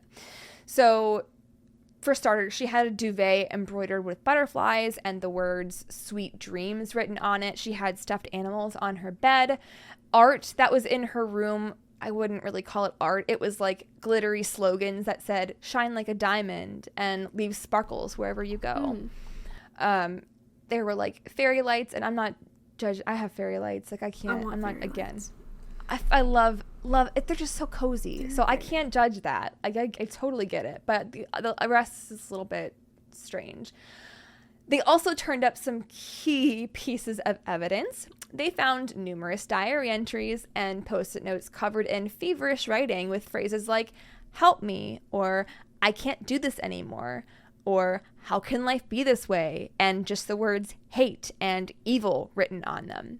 So for starters, she had a duvet embroidered with butterflies and the words "Sweet Dreams" written on it. She had stuffed animals on her bed. Art that was in her room, I wouldn't really call it art. It was like glittery slogans that said "Shine like a diamond" and "Leave sparkles wherever you go." There were like fairy lights, and I'm not judging. I have fairy lights. Like, I can't. I'm not again. I love it. They're just so cozy. So I can't judge that. I totally get it. But the rest is a little bit strange. They also turned up some key pieces of evidence. They found numerous diary entries and post-it notes covered in feverish writing with phrases like "help me" or "I can't do this anymore" or "how can life be this way?" and just the words hate and evil written on them.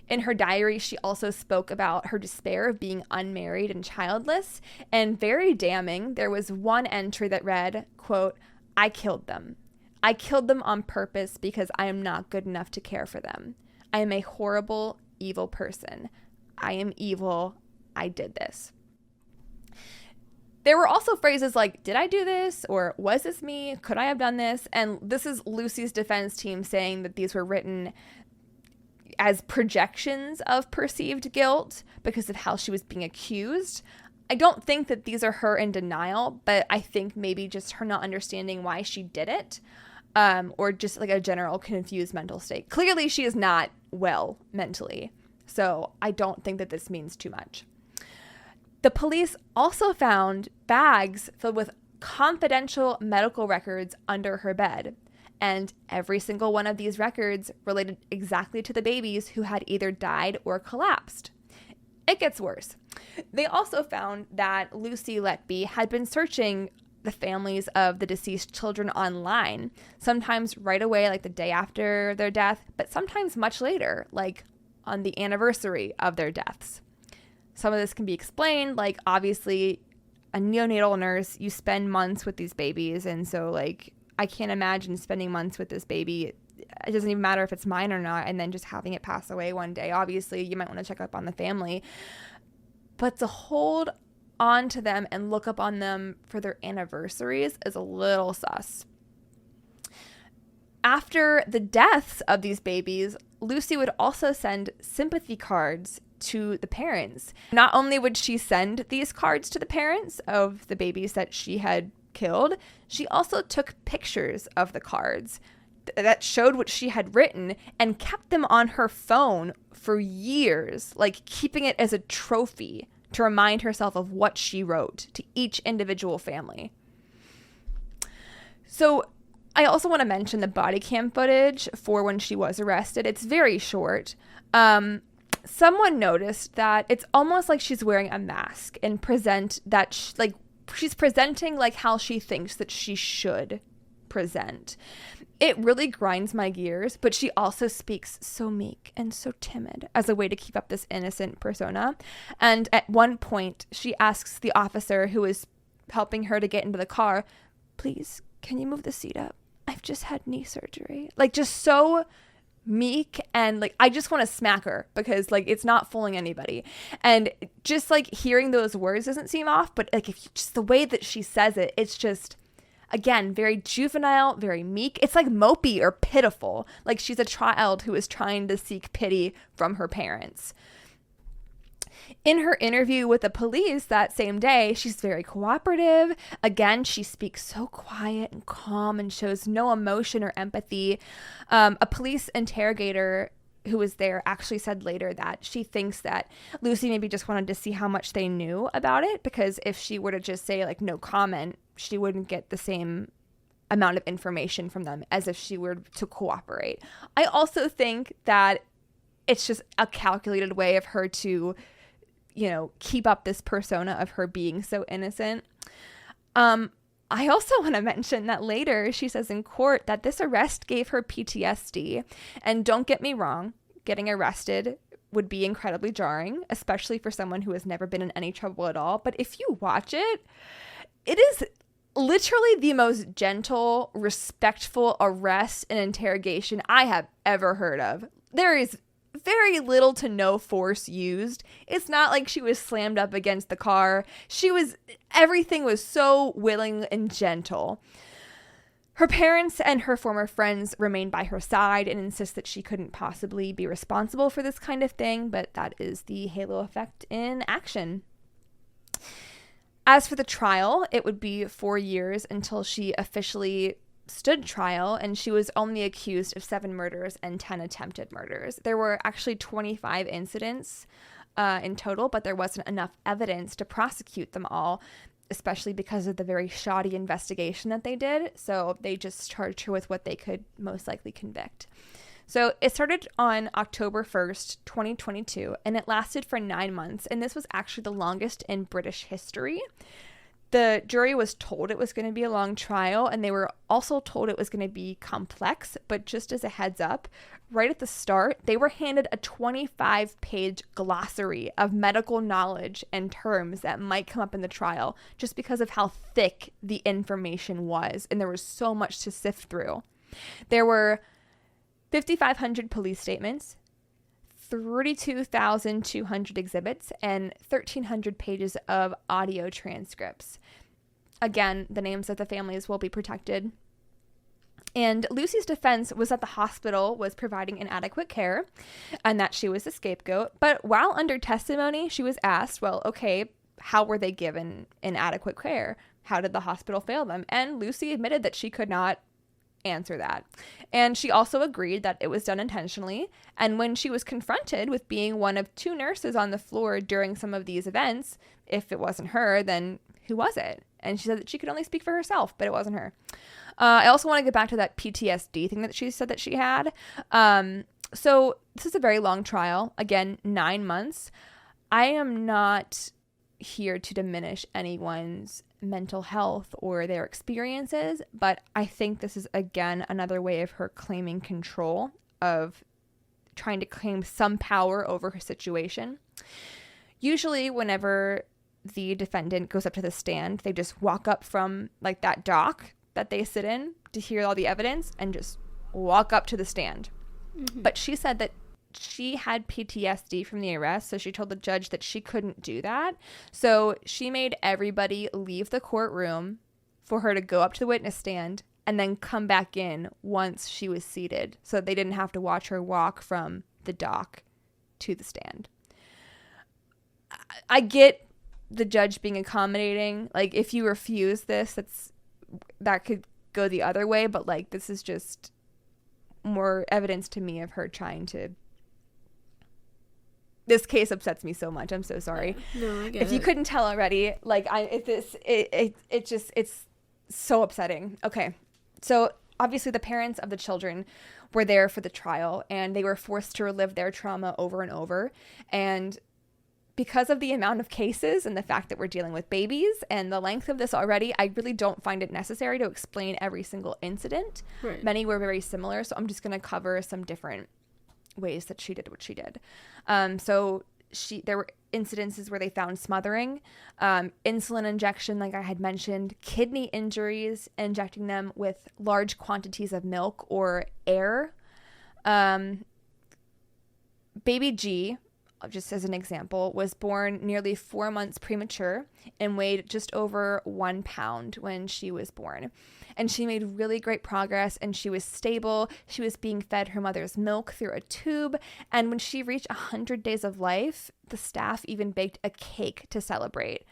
In her diary, she also spoke about her despair of being unmarried and childless, and very damning, there was one entry that read, quote, "I killed them. I killed them on purpose because I am not good enough to care for them. I am a horrible, evil person. I am evil. I did this." There were also phrases like, "Did I do this?" or "Was this me? Could I have done this?" And this is Lucy's defense team saying that these were written as projections of perceived guilt because of how she was being accused. I don't think that these are her in denial, but I think maybe just her not understanding why she did it, or just like a general confused mental state. Clearly, she is not well mentally, so I don't think that this means too much. The police also found bags filled with confidential medical records under her bed. And every single one of these records related exactly to the babies who had either died or collapsed. It gets worse. They also found that Lucy Letby had been searching the families of the deceased children online, sometimes right away, like the day after their death, but sometimes much later, like on the anniversary of their deaths. Some of this can be explained, like obviously a neonatal nurse, you spend months with these babies, and so like I can't imagine spending months with this baby. It doesn't even matter if it's mine or not, and then just having it pass away one day. Obviously, you might want to check up on the family, but to hold on to them and look up on them for their anniversaries is a little sus. After the deaths of these babies, Lucy would also send sympathy cards to the parents. Not only would she send these cards to the parents of the babies that she had killed, she also took pictures of the cards that showed what she had written and kept them on her phone for years, like keeping it as a trophy to remind herself of what she wrote to each individual family. So I also want to mention the body cam footage for when she was arrested. It's very short. Someone noticed that it's almost like she's wearing a mask and she's presenting like how she thinks that she should present. It really grinds my gears, but she also speaks so meek and so timid as a way to keep up this innocent persona. And at one point, she asks the officer who is helping her to get into the car, "Please, can you move the seat up? I've just had knee surgery." Like, just so meek, and like I just want to smack her because like it's not fooling anybody. And just like hearing those words doesn't seem off, but like if you, just the way that she says it, it's just, again, very juvenile, very meek. It's like mopey or pitiful, like she's a child who is trying to seek pity from her parents. In her interview with the police that same day, she's very cooperative. Again, she speaks so quiet and calm and shows no emotion or empathy. A police interrogator who was there actually said later that she thinks that Lucy maybe just wanted to see how much they knew about it, because if she were to just say like no comment, she wouldn't get the same amount of information from them as if she were to cooperate. I also think that it's just a calculated way of her to, you know, keep up this persona of her being so innocent. I also want to mention that later she says in court that this arrest gave her PTSD. And don't get me wrong, getting arrested would be incredibly jarring, especially for someone who has never been in any trouble at all. But if you watch it, it is literally the most gentle, respectful arrest and interrogation I have ever heard of. There is very little to no force used. It's not like she was slammed up against the car. Everything was so willing and gentle. Her parents and her former friends remain by her side and insist that she couldn't possibly be responsible for this kind of thing, but that is the halo effect in action. As for the trial, it would be 4 years until she officially stood trial, and she was only accused of 7 murders and 10 attempted murders. There were actually 25 incidents in total, but there wasn't enough evidence to prosecute them all, especially because of the very shoddy investigation that they did. So they just charged her with what they could most likely convict. So it started on October 1st, 2022, and it lasted for 9 months. And this was actually the longest in British history. The jury was told it was going to be a long trial, and they were also told it was going to be complex. But just as a heads up, right at the start, they were handed a 25-page glossary of medical knowledge and terms that might come up in the trial, just because of how thick the information was. And there was so much to sift through. There were 5,500 police statements, 32,200 exhibits, and 1,300 pages of audio transcripts. Again, the names of the families will be protected. And Lucy's defense was that the hospital was providing inadequate care and that she was the scapegoat. But while under testimony, she was asked, well, okay, how were they given inadequate care? How did the hospital fail them? And Lucy admitted that she could not answer that. And she also agreed that it was done intentionally. And when she was confronted with being one of 2 nurses on the floor during some of these events, if it wasn't her, then who was it? And she said that she could only speak for herself, but it wasn't her. I also want to get back to that PTSD thing that she said that she had. So this is a very long trial. Again, 9 months. I am not here to diminish anyone's mental health or their experiences, but I think this is, again, another way of her claiming control, of trying to claim some power over her situation. Usually whenever the defendant goes up to the stand, they just walk up from like that dock that they sit in to hear all the evidence and just walk up to the stand. Mm-hmm. But she said that she had PTSD from the arrest, so she told the judge that she couldn't do that. So she made everybody leave the courtroom for her to go up to the witness stand and then come back in once she was seated, so that they didn't have to watch her walk from the dock to the stand. I get the judge being accommodating. Like, if you refuse this, that could go the other way, but like, this is just more evidence to me of her trying to. This case upsets me so much. I'm so sorry. No, I get if you couldn't tell already, like, it's so upsetting. Okay. So obviously the parents of the children were there for the trial, and they were forced to relive their trauma over and over. And because of the amount of cases and the fact that we're dealing with babies and the length of this already, I really don't find it necessary to explain every single incident. Right. Many were very similar, so I'm just going to cover some different ways that she did what she did. So there were incidences where they found smothering, insulin injection, like I had mentioned, kidney injuries, injecting them with large quantities of milk or air. Baby G, just as an example, was born nearly 4 months premature and weighed just over 1 pound when she was born. And she made really great progress, and she was stable. She was being fed her mother's milk through a tube. And when she reached 100 days of life, the staff even baked a cake to celebrate.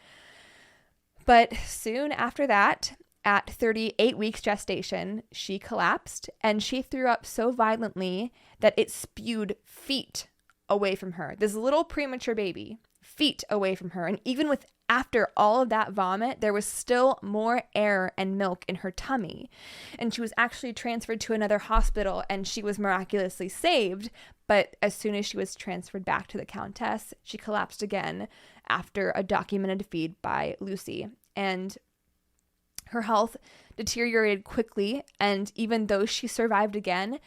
But soon after that, at 38 weeks gestation, she collapsed, and she threw up so violently that it spewed feet away from her. This little premature baby, feet away from her. And even after all of that vomit, there was still more air and milk in her tummy. And she was actually transferred to another hospital, and she was miraculously saved. But as soon as she was transferred back to the Countess, she collapsed again after a documented feed by Lucy. And her health deteriorated quickly. And even though she survived again,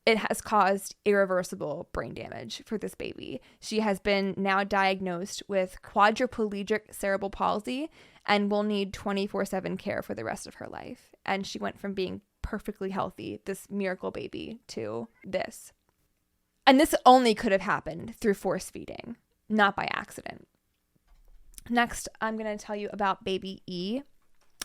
it has caused irreversible brain damage for this baby. She has been now diagnosed with quadriplegic cerebral palsy and will need 24/7 care for the rest of her life. And she went from being perfectly healthy, this miracle baby, to this. And this only could have happened through force feeding, not by accident. Next, I'm going to tell you about baby E.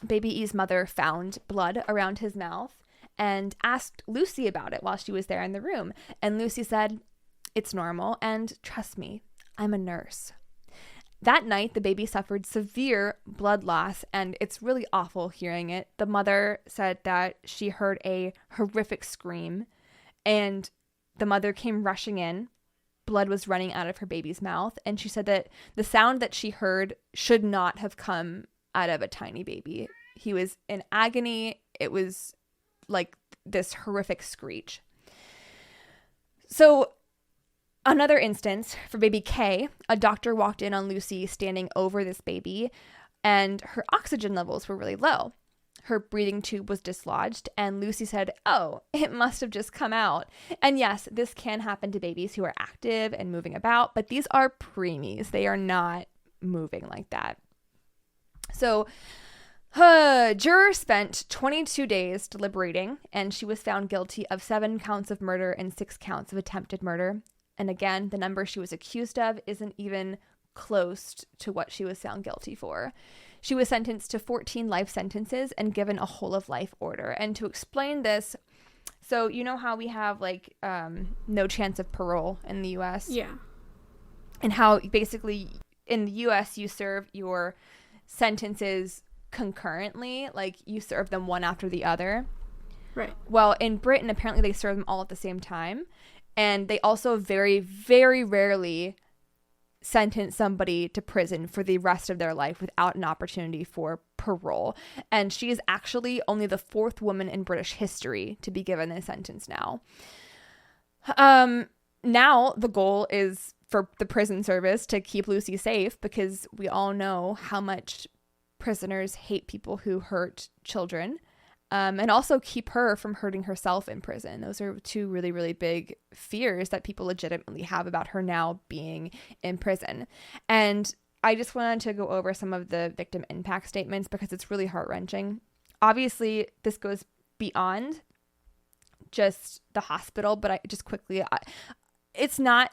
Baby E's mother found blood around his mouth and asked Lucy about it while she was there in the room. And Lucy said, "It's normal, and trust me, I'm a nurse." That night, the baby suffered severe blood loss, and it's really awful hearing it. The mother said that she heard a horrific scream, and the mother came rushing in. Blood was running out of her baby's mouth, and she said that the sound that she heard should not have come out of a tiny baby. He was in agony. It was like this horrific screech. So another instance for baby K, a doctor walked in on Lucy standing over this baby, and her oxygen levels were really low. Her breathing tube was dislodged, and Lucy said, "Oh, it must have just come out." And yes, this can happen to babies who are active and moving about, but these are preemies. They are not moving like that. So juror spent 22 days deliberating, and she was found guilty of 7 counts of murder and 6 counts of attempted murder. And again, the number she was accused of isn't even close to what she was found guilty for. She was sentenced to 14 life sentences and given a whole of life order. And to explain this, so you know how we have like no chance of parole in the U.S.? Yeah. And how basically in the U.S. you serve your sentences concurrently, like you serve them one after the other. Right. Well, in Britain, apparently they serve them all at the same time. And they also very, very rarely sentence somebody to prison for the rest of their life without an opportunity for parole. And she is actually only the 4th woman in British history to be given this sentence now. Now the goal is for the prison service to keep Lucy safe, because we all know how much prisoners hate people who hurt children, and also keep her from hurting herself in prison. Those are two really, really big fears that people legitimately have about her now being in prison. And I just wanted to go over some of the victim impact statements because it's really heart-wrenching. Obviously, this goes beyond just the hospital, but it's not,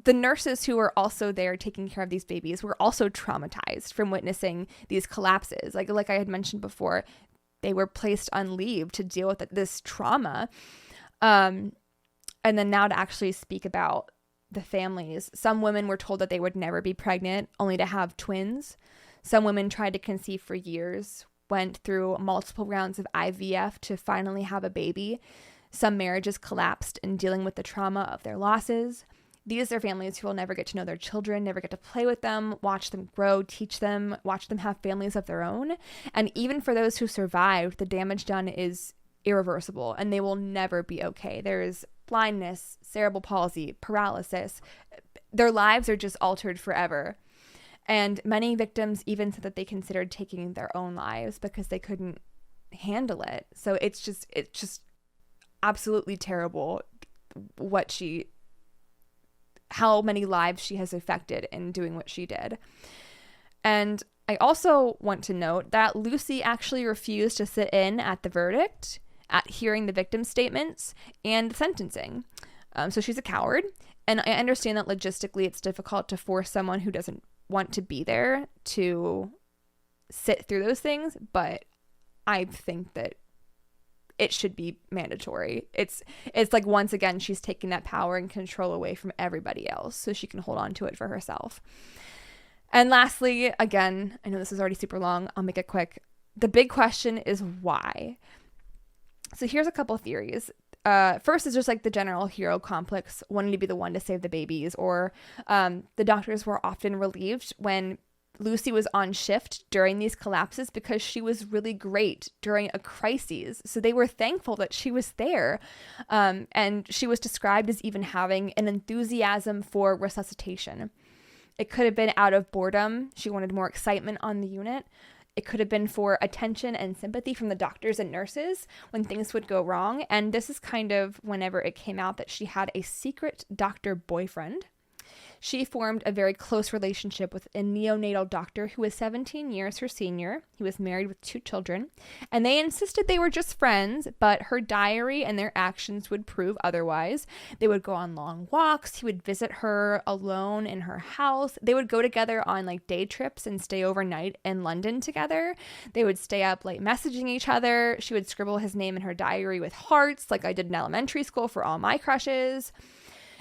the nurses who were also there taking care of these babies were also traumatized from witnessing these collapses. Like I had mentioned before, they were placed on leave to deal with this trauma. And then now to actually speak about the families. Some women were told that they would never be pregnant, only to have twins. Some women tried to conceive for years, went through multiple rounds of IVF to finally have a baby. Some marriages collapsed in dealing with the trauma of their losses. These are families who will never get to know their children, never get to play with them, watch them grow, teach them, watch them have families of their own. And even for those who survived, the damage done is irreversible and they will never be okay. There is blindness, cerebral palsy, paralysis. Their lives are just altered forever. And many victims even said that they considered taking their own lives because they couldn't handle it. So it's just absolutely terrible how many lives she has affected in doing what she did. And I also want to note that Lucy actually refused to sit in at the verdict, at hearing the victim statements, and sentencing. So she's a coward. And I understand that logistically it's difficult to force someone who doesn't want to be there to sit through those things, but I think that it should be mandatory. It's like, once again, she's taking that power and control away from everybody else so she can hold on to it for herself. And lastly, again, I know this is already super long, I'll make it quick. The big question is why? So here's a couple theories. First is just like the general hero complex, wanting to be the one to save the babies, or the doctors were often relieved when Lucy was on shift during these collapses because she was really great during a crisis. So they were thankful that she was there. And she was described as even having an enthusiasm for resuscitation. It could have been out of boredom. She wanted more excitement on the unit. It could have been for attention and sympathy from the doctors and nurses when things would go wrong. And this is kind of whenever it came out that she had a secret doctor boyfriend. She formed a very close relationship with a neonatal doctor who was 17 years her senior. He was married with 2 children, and they insisted they were just friends, but her diary and their actions would prove otherwise. They would go on long walks. He would visit her alone in her house. They would go together on like day trips and stay overnight in London together. They would stay up late messaging each other. She would scribble his name in her diary with hearts like I did in elementary school for all my crushes.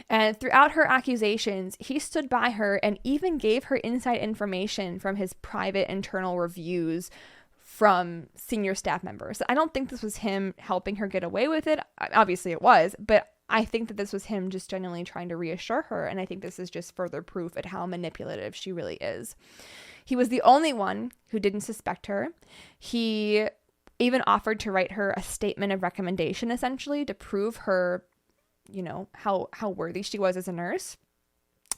And throughout her accusations, he stood by her and even gave her inside information from his private internal reviews from senior staff members. I don't think this was him helping her get away with it. Obviously it was, but I think that this was him just genuinely trying to reassure her. And I think this is just further proof at how manipulative she really is. He was the only one who didn't suspect her. He even offered to write her a statement of recommendation, essentially, to prove her, you know, how worthy she was as a nurse.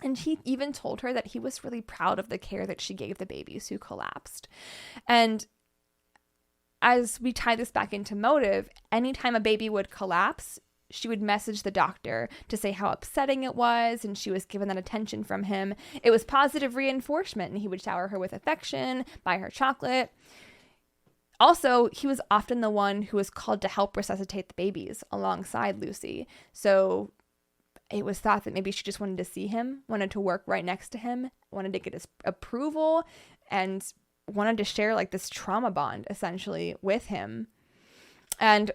And he even told her that he was really proud of the care that she gave the babies who collapsed. And as we tie this back into motive, anytime a baby would collapse, she would message the doctor to say how upsetting it was, and she was given that attention from him. It was positive reinforcement, and he would shower her with affection, buy her chocolate. Also, he was often the one who was called to help resuscitate the babies alongside Lucy. So it was thought that maybe she just wanted to see him, wanted to work right next to him, wanted to get his approval, and wanted to share like this trauma bond essentially with him. And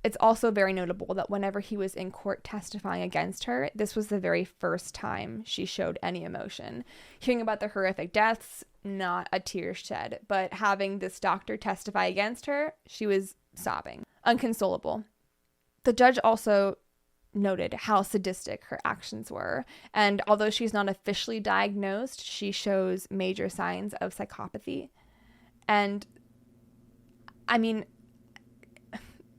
it's also very notable that whenever he was in court testifying against her, this was the very first time she showed any emotion. Hearing about the horrific deaths, not a tear shed, but having this doctor testify against her, she was sobbing, inconsolable. The judge also noted how sadistic her actions were, and although she's not officially diagnosed, she shows major signs of psychopathy. And I mean,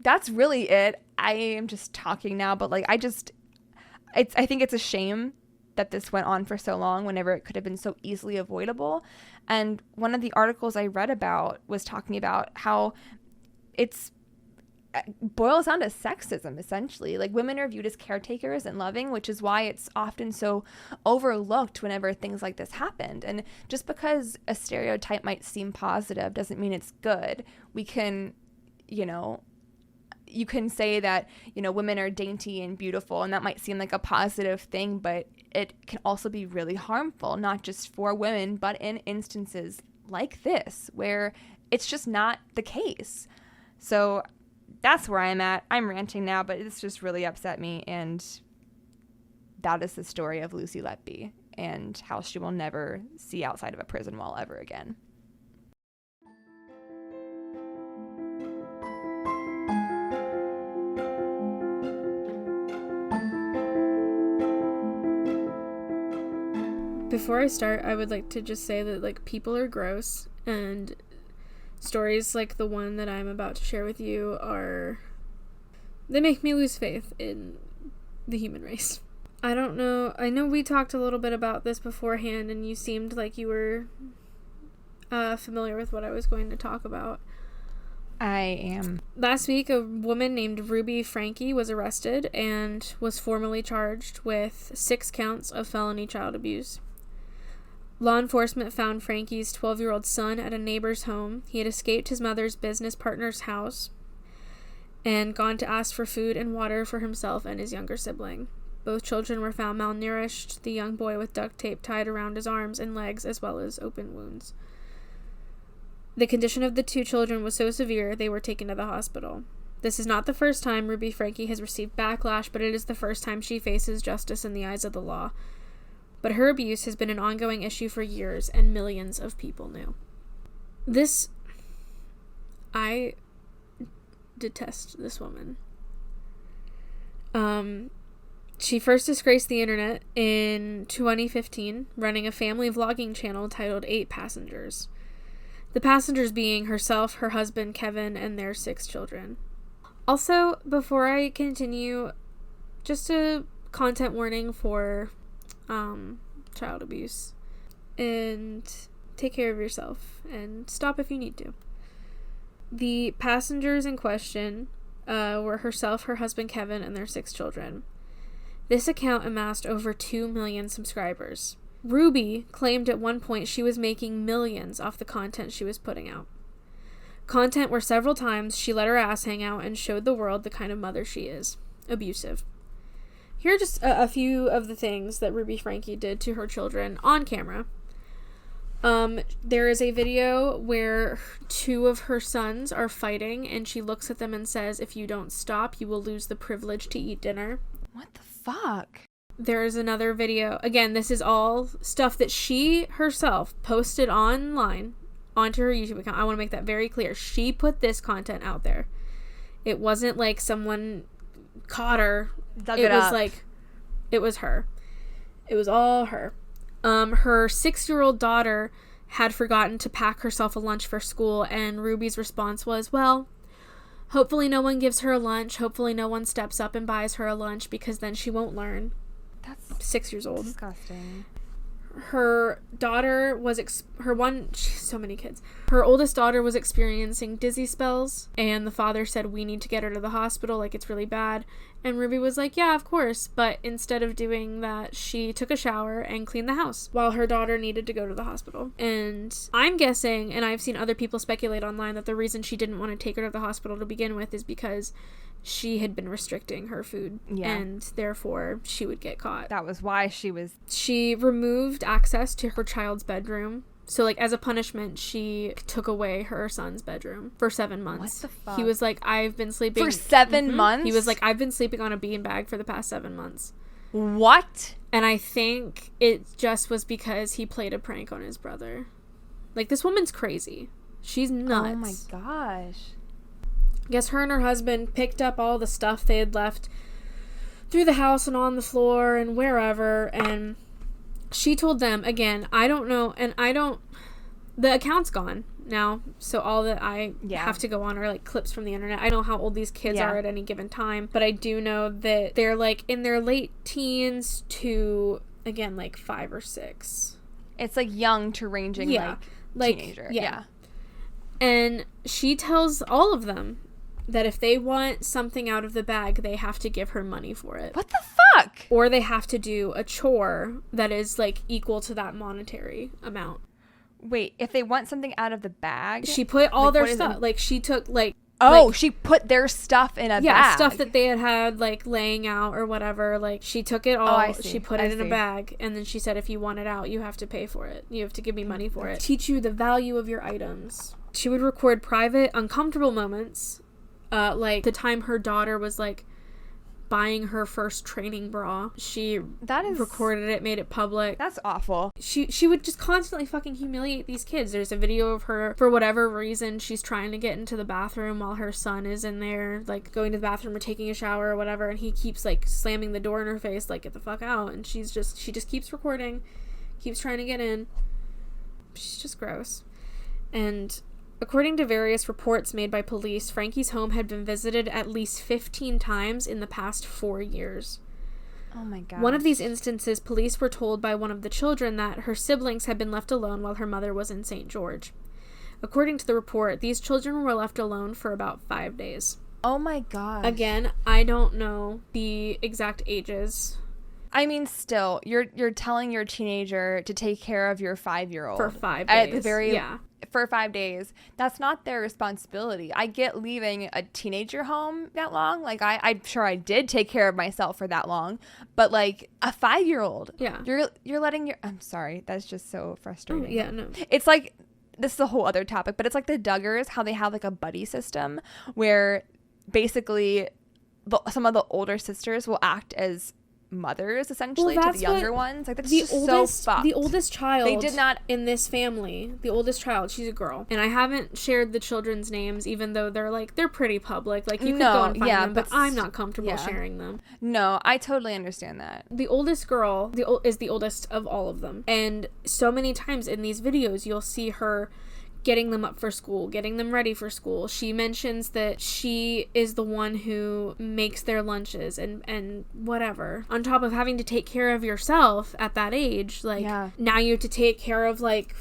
that's really it. I am just talking now, but like I think it's a shame that this went on for so long whenever it could have been so easily avoidable. And one of the articles I read about was talking about how it's boils down to sexism, essentially. Like, women are viewed as caretakers and loving, which is why it's often so overlooked whenever things like this happened. And just because a stereotype might seem positive doesn't mean it's good. We can, you can say that, women are dainty and beautiful, and that might seem like a positive thing, but it can also be really harmful, not just for women, but in instances like this, where it's just not the case. So that's where I'm at. I'm ranting now, but it's just really upset me. And that is the story of Lucy Letby and how she will never see outside of a prison wall ever again. Before I start, I would like to just say that, like, people are gross, and stories like the one that I'm about to share with you they make me lose faith in the human race. I don't know. I know we talked a little bit about this beforehand, and you seemed like you were familiar with what I was going to talk about. I am. Last week, a woman named Ruby Franke was arrested and was formally charged with 6 counts of felony child abuse. Law enforcement found Franke's 12-year-old son at a neighbor's home. He had escaped his mother's business partner's house and gone to ask for food and water for himself and his younger sibling. Both children were found malnourished, the young boy with duct tape tied around his arms and legs, as well as open wounds. The condition of the 2 children was so severe they were taken to the hospital. This is not the first time Ruby Franke has received backlash, but it is the first time she faces justice in the eyes of the law. But her abuse has been an ongoing issue for years, and millions of people knew. I detest this woman. She first disgraced the internet in 2015, running a family vlogging channel titled 8 Passengers. The passengers being herself, her husband, Kevin, and their 6 children. Also, before I continue, just a content warning for child abuse, and take care of yourself and stop if you need to. The passengers in question were herself, her husband Kevin, and their 6 children. This account amassed over 2 million subscribers. Ruby claimed at one point she was making millions off the content she was putting out. Content where several times she let her ass hang out and showed the world the kind of mother she is. Abusive. Here are just a few of the things that Ruby Franke did to her children on camera. There is a video where 2 of her sons are fighting, and she looks at them and says, "If you don't stop, you will lose the privilege to eat dinner." What the fuck? There's another video. Again, this is all stuff that she herself posted online onto her YouTube account. I want to make that very clear. She put this content out there. It wasn't like someone caught her. It was like, it was her. It was all her. Her 6-year-old daughter had forgotten to pack herself a lunch for school, and Ruby's response was, well, hopefully no one gives her a lunch. Hopefully no one steps up and buys her a lunch, because then she won't learn. That's 6 years old. Disgusting. Her daughter was, so many kids. Her oldest daughter was experiencing dizzy spells, and the father said, we need to get her to the hospital, like it's really bad. And Ruby was like, yeah, of course. But instead of doing that, she took a shower and cleaned the house while her daughter needed to go to the hospital. And I'm guessing, and I've seen other people speculate online, that the reason she didn't want to take her to the hospital to begin with is because she had been restricting her food, and therefore she would get caught. That was why she removed access to her child's bedroom. So, like, as a punishment, she took away her son's bedroom for 7 months. What the fuck? He was like, I've been sleeping... For 7 months? He was like, I've been sleeping on a beanbag for the past 7 months. What? And I think it just was because he played a prank on his brother. Like, this woman's crazy. She's nuts. Oh my gosh. I guess her and her husband picked up all the stuff they had left through the house and on the floor and wherever, and she told them, again, I don't know, and the account's gone now, so all that I have to go on are, like, clips from the internet. I don't know how old these kids are at any given time, but I do know that they're, like, in their late teens to again, like 5 or 6. It's like young to ranging, like teenager. Yeah. And she tells all of them that if they want something out of the bag, they have to give her money for it. What the fuck? Or they have to do a chore that is, like, equal to that monetary amount. Wait, if they want something out of the bag? She put all their stuff. Like, she took, like... Oh, like, she put their stuff in a bag. Yeah, stuff that they had, like, laying out or whatever. Like, she took it all. I see. She put it in a bag. And then she said, if you want it out, you have to pay for it. You have to give me money for it. Teach you the value of your items. She would record private, uncomfortable moments. Like, the time her daughter was, like, buying her first training bra. She recorded it, made it public. That's awful. She would just constantly fucking humiliate these kids. There's a video of her, for whatever reason, she's trying to get into the bathroom while her son is in there, like, going to the bathroom or taking a shower or whatever, and he keeps, like, slamming the door in her face, like, get the fuck out. And she just keeps recording, keeps trying to get in. She's just gross. And according to various reports made by police, Franke's home had been visited at least 15 times in the past 4 years. Oh my god. One of these instances, police were told by one of the children that her siblings had been left alone while her mother was in St. George. According to the report, these children were left alone for about 5 days. Oh my god. Again, I don't know the exact ages. I mean, still, you're telling your teenager to take care of your 5-year-old for 5 days. For 5 days. That's not their responsibility. I get leaving a teenager home that long. Like, I'm sure I did take care of myself for that long. But, like, a 5-year-old. Yeah. You're letting your... I'm sorry. That's just so frustrating. Oh, yeah, no. It's like... This is a whole other topic. But it's like the Duggars, how they have, like, a buddy system where basically some of the older sisters will act as mothers essentially to the younger ones. Like, that's just so fucked. The oldest child they did not in this family, the oldest child, she's a girl, and I haven't shared the children's names, even though they're pretty public. Like, you could go and find them, but I'm not comfortable sharing them. No, I totally understand that. The oldest girl is the oldest of all of them, and so many times in these videos you'll see her getting them up for school, getting them ready for school. She mentions that she is the one who makes their lunches and whatever. On top of having to take care of yourself at that age, like, now you have to take care of, like,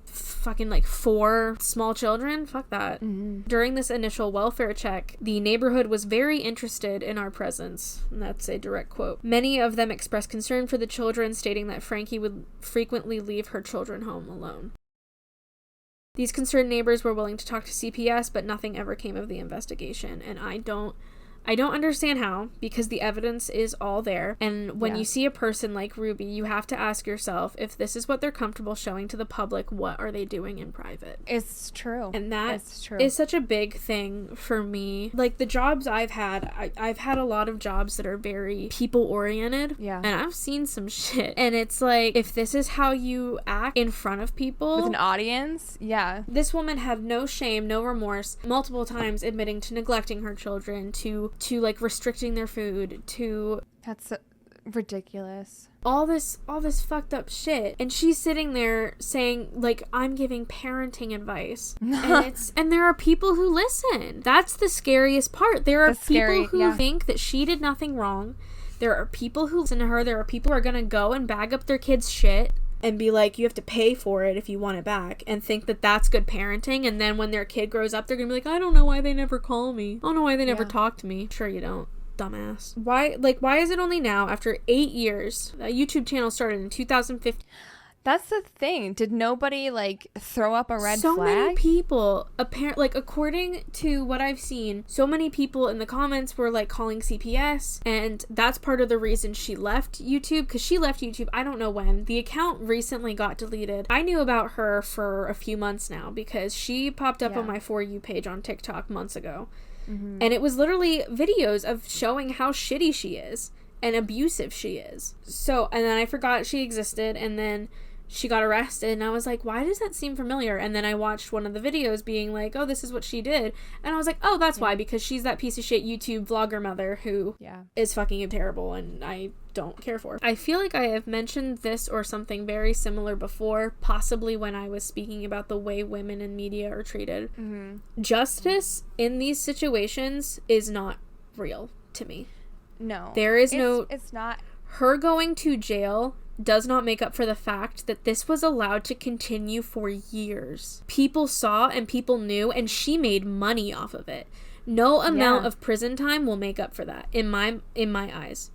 fucking, like, 4 small children? Fuck that. Mm-hmm. During this initial welfare check, the neighborhood was very interested in our presence. And that's a direct quote. Many of them expressed concern for the children, stating that Franke would frequently leave her children home alone. These concerned neighbors were willing to talk to CPS, but nothing ever came of the investigation. And I don't understand how, because the evidence is all there. And when you see a person like Ruby, you have to ask yourself, if this is what they're comfortable showing to the public, what are they doing in private? It's true. And that is such a big thing for me. Like, the jobs I've had, I've had a lot of jobs that are very people-oriented. Yeah. And I've seen some shit. And it's like, if this is how you act in front of people, with an audience, This woman had no shame, no remorse, multiple times admitting to neglecting her children, to like restricting their food, to... That's ridiculous. All this fucked up shit. And she's sitting there saying, like, I'm giving parenting advice. And there are people who listen. That's the scariest part. There are people who think that she did nothing wrong. There are people who listen to her. There are people who are gonna go and bag up their kids' shit and be like, you have to pay for it if you want it back, and think that that's good parenting. And then when their kid grows up, they're gonna be like, I don't know why they never call me. I don't know why they never talk to me. Sure you don't, dumbass. Why is it only now, after 8 years? A YouTube channel started in 2015. That's the thing. Did nobody, like, throw up a red flag? So many people, apparently, like, according to what I've seen, so many people in the comments were, like, calling CPS, and that's part of the reason she left YouTube, because she left YouTube, I don't know when. The account recently got deleted. I knew about her for a few months now, because she popped up on my For You page on TikTok months ago. Mm-hmm. And it was literally videos of showing how shitty she is, and abusive she is. So, and then I forgot she existed, and then she got arrested, and I was like, why does that seem familiar? And then I watched one of the videos being like, oh, this is what she did. And I was like, oh, that's why, because she's that piece of shit YouTube vlogger mother who is fucking terrible, and I don't care for. I feel like I have mentioned this or something very similar before, possibly when I was speaking about the way women in media are treated. Mm-hmm. Justice in these situations is not real to me. No. There is it's not. Her going to jail does not make up for the fact that this was allowed to continue for years. People saw and people knew, and she made money off of it. No amount of prison time will make up for that in my eyes,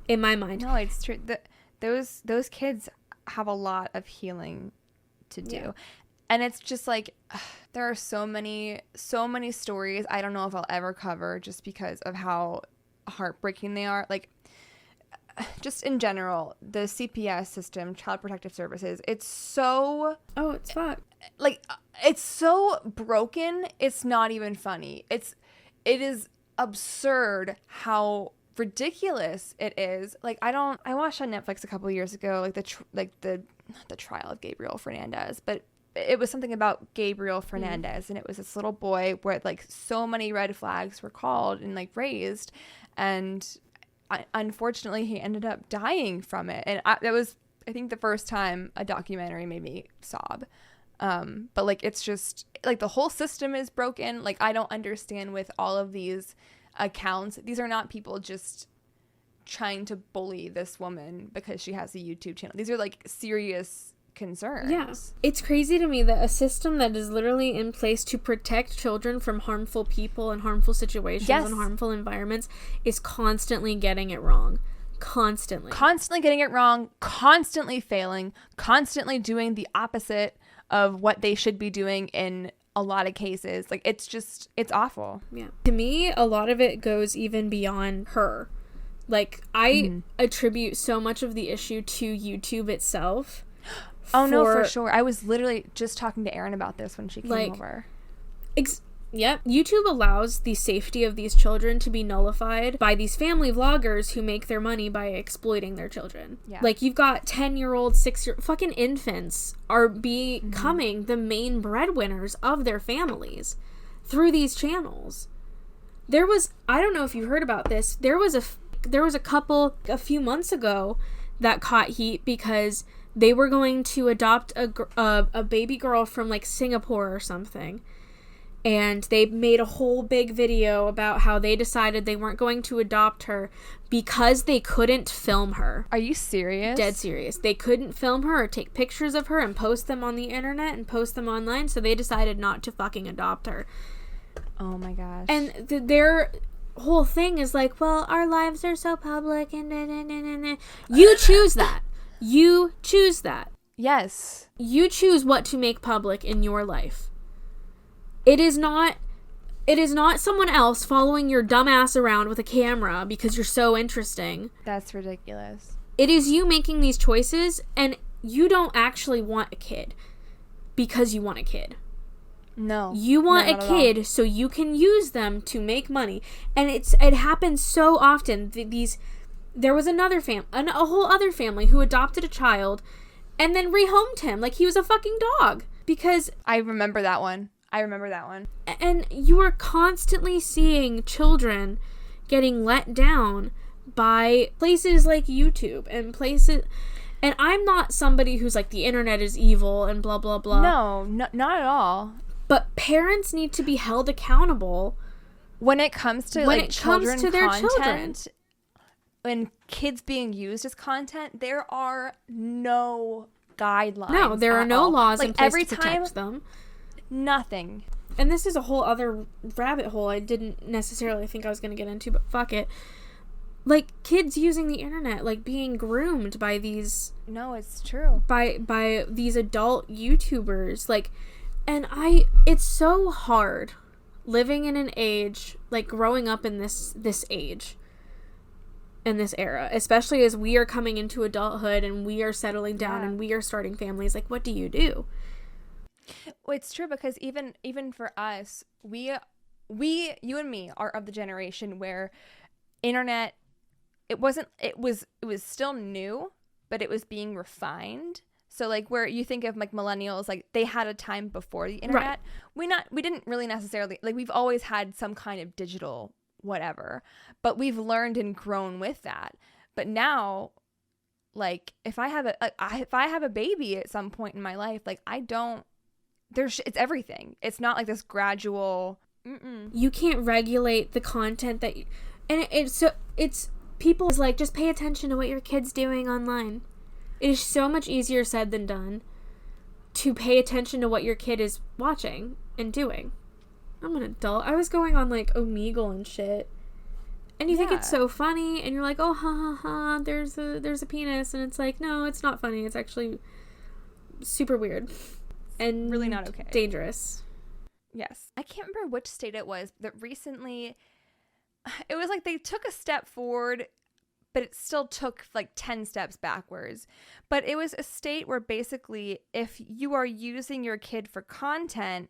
in my mind. No, it's true. Those kids have a lot of healing to do. Yeah. And it's just like, there are so many stories I don't know if I'll ever cover just because of how heartbreaking they are. Like, just in general, the CPS system, Child Protective Services, it's so... Oh, it's fucked. Like, it's so broken, it's not even funny. It is absurd how ridiculous it is. Like, I watched on Netflix a couple years ago, like not the trial of Gabriel Fernandez, but it was something about Gabriel Fernandez, and it was this little boy where like so many red flags were called and like raised, and unfortunately he ended up dying from it. And that was, I think, the first time a documentary made me sob. But like, it's just like the whole system is broken. Like, I don't understand with all of these accounts. These are not people just trying to bully this woman because she has a YouTube channel. These are like serious concerns. Yeah. It's crazy to me that a system that is literally in place to protect children from harmful people and harmful situations and harmful environments is constantly getting it wrong. Constantly getting it wrong, constantly failing, constantly doing the opposite of what they should be doing in a lot of cases. Like, it's awful. Yeah. To me, a lot of it goes even beyond her. Like, I attribute so much of the issue to YouTube itself. Oh, no, for sure. I was literally just talking to Erin about this when she came over. Yep. YouTube allows the safety of these children to be nullified by these family vloggers who make their money by exploiting their children. Yeah. Like, you've got 10-year-old, 6-year fucking infants are becoming the main breadwinners of their families through these channels. There was, I don't know if you heard about this, there was a couple a few months ago that caught heat because they were going to adopt a baby girl from like Singapore or something. And they made a whole big video about how they decided they weren't going to adopt her because they couldn't film her. Are you serious? Dead serious. They couldn't film her or take pictures of her and post them on the internet and post them online, so they decided not to fucking adopt her. Oh my gosh. And their whole thing is like, well, our lives are so public and You choose that. You choose that. Yes. You choose what to make public in your life. It is not someone else following your dumb ass around with a camera because you're so interesting. That's ridiculous. It is you making these choices, and you don't actually want a kid because you want a kid. No. You want a kid so you can use them to make money. And it happens so often. There was another a whole other family who adopted a child and then rehomed him like he was a fucking dog because I remember that one. And you are constantly seeing children getting let down by places like YouTube and places. And I'm not somebody who's like, the internet is evil and blah, blah, blah. No, not at all. But parents need to be held accountable when it comes to their children. When kids being used as content, there are no guidelines. No, there are no laws in place to protect them. Nothing. And this is a whole other rabbit hole I didn't necessarily think I was going to get into, but fuck it. Like, kids using the internet, like, being groomed by these... No, it's true. By these adult YouTubers. Like, and it's so hard living in an age, like, growing up in this age, in this era, especially as we are coming into adulthood and we are settling down and we are starting families. Like, what do you do? Well, it's true because even for us, you and me are of the generation where internet, it was still new, but it was being refined. So like where you think of like millennials, like they had a time before the internet. Right. We didn't really necessarily, like, we've always had some kind of digital whatever, but we've learned and grown with that. But now, like, if I have a baby at some point in my life, like, it's everything. It's not like this gradual. You can't regulate the content and it's people is like, just pay attention to what your kid's doing online. It is so much easier said than done to pay attention to what your kid is watching and doing. I'm an adult. I was going on like Omegle and shit. And you think it's so funny, and you're like, oh, ha, ha, ha, there's a penis, and it's like, no, it's not funny. It's actually super weird. And really not okay. Dangerous. Yes. I can't remember which state it was that recently, it was like they took a step forward, but it still took like 10 steps backwards. But it was a state where basically if you are using your kid for content,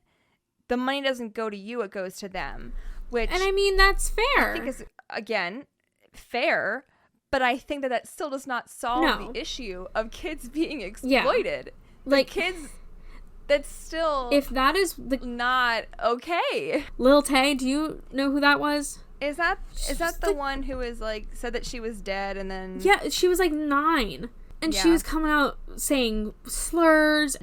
the money doesn't go to you, it goes to them. Which, and I mean, that's fair. I think is, again, fair, but I think that still does not solve the issue of kids being exploited. Yeah. Like, kids, that's still if that is not okay. Lil Tay, do you know who that was? Is that the one who was like said that she was dead and then she was like 9 and she was coming out saying slurs,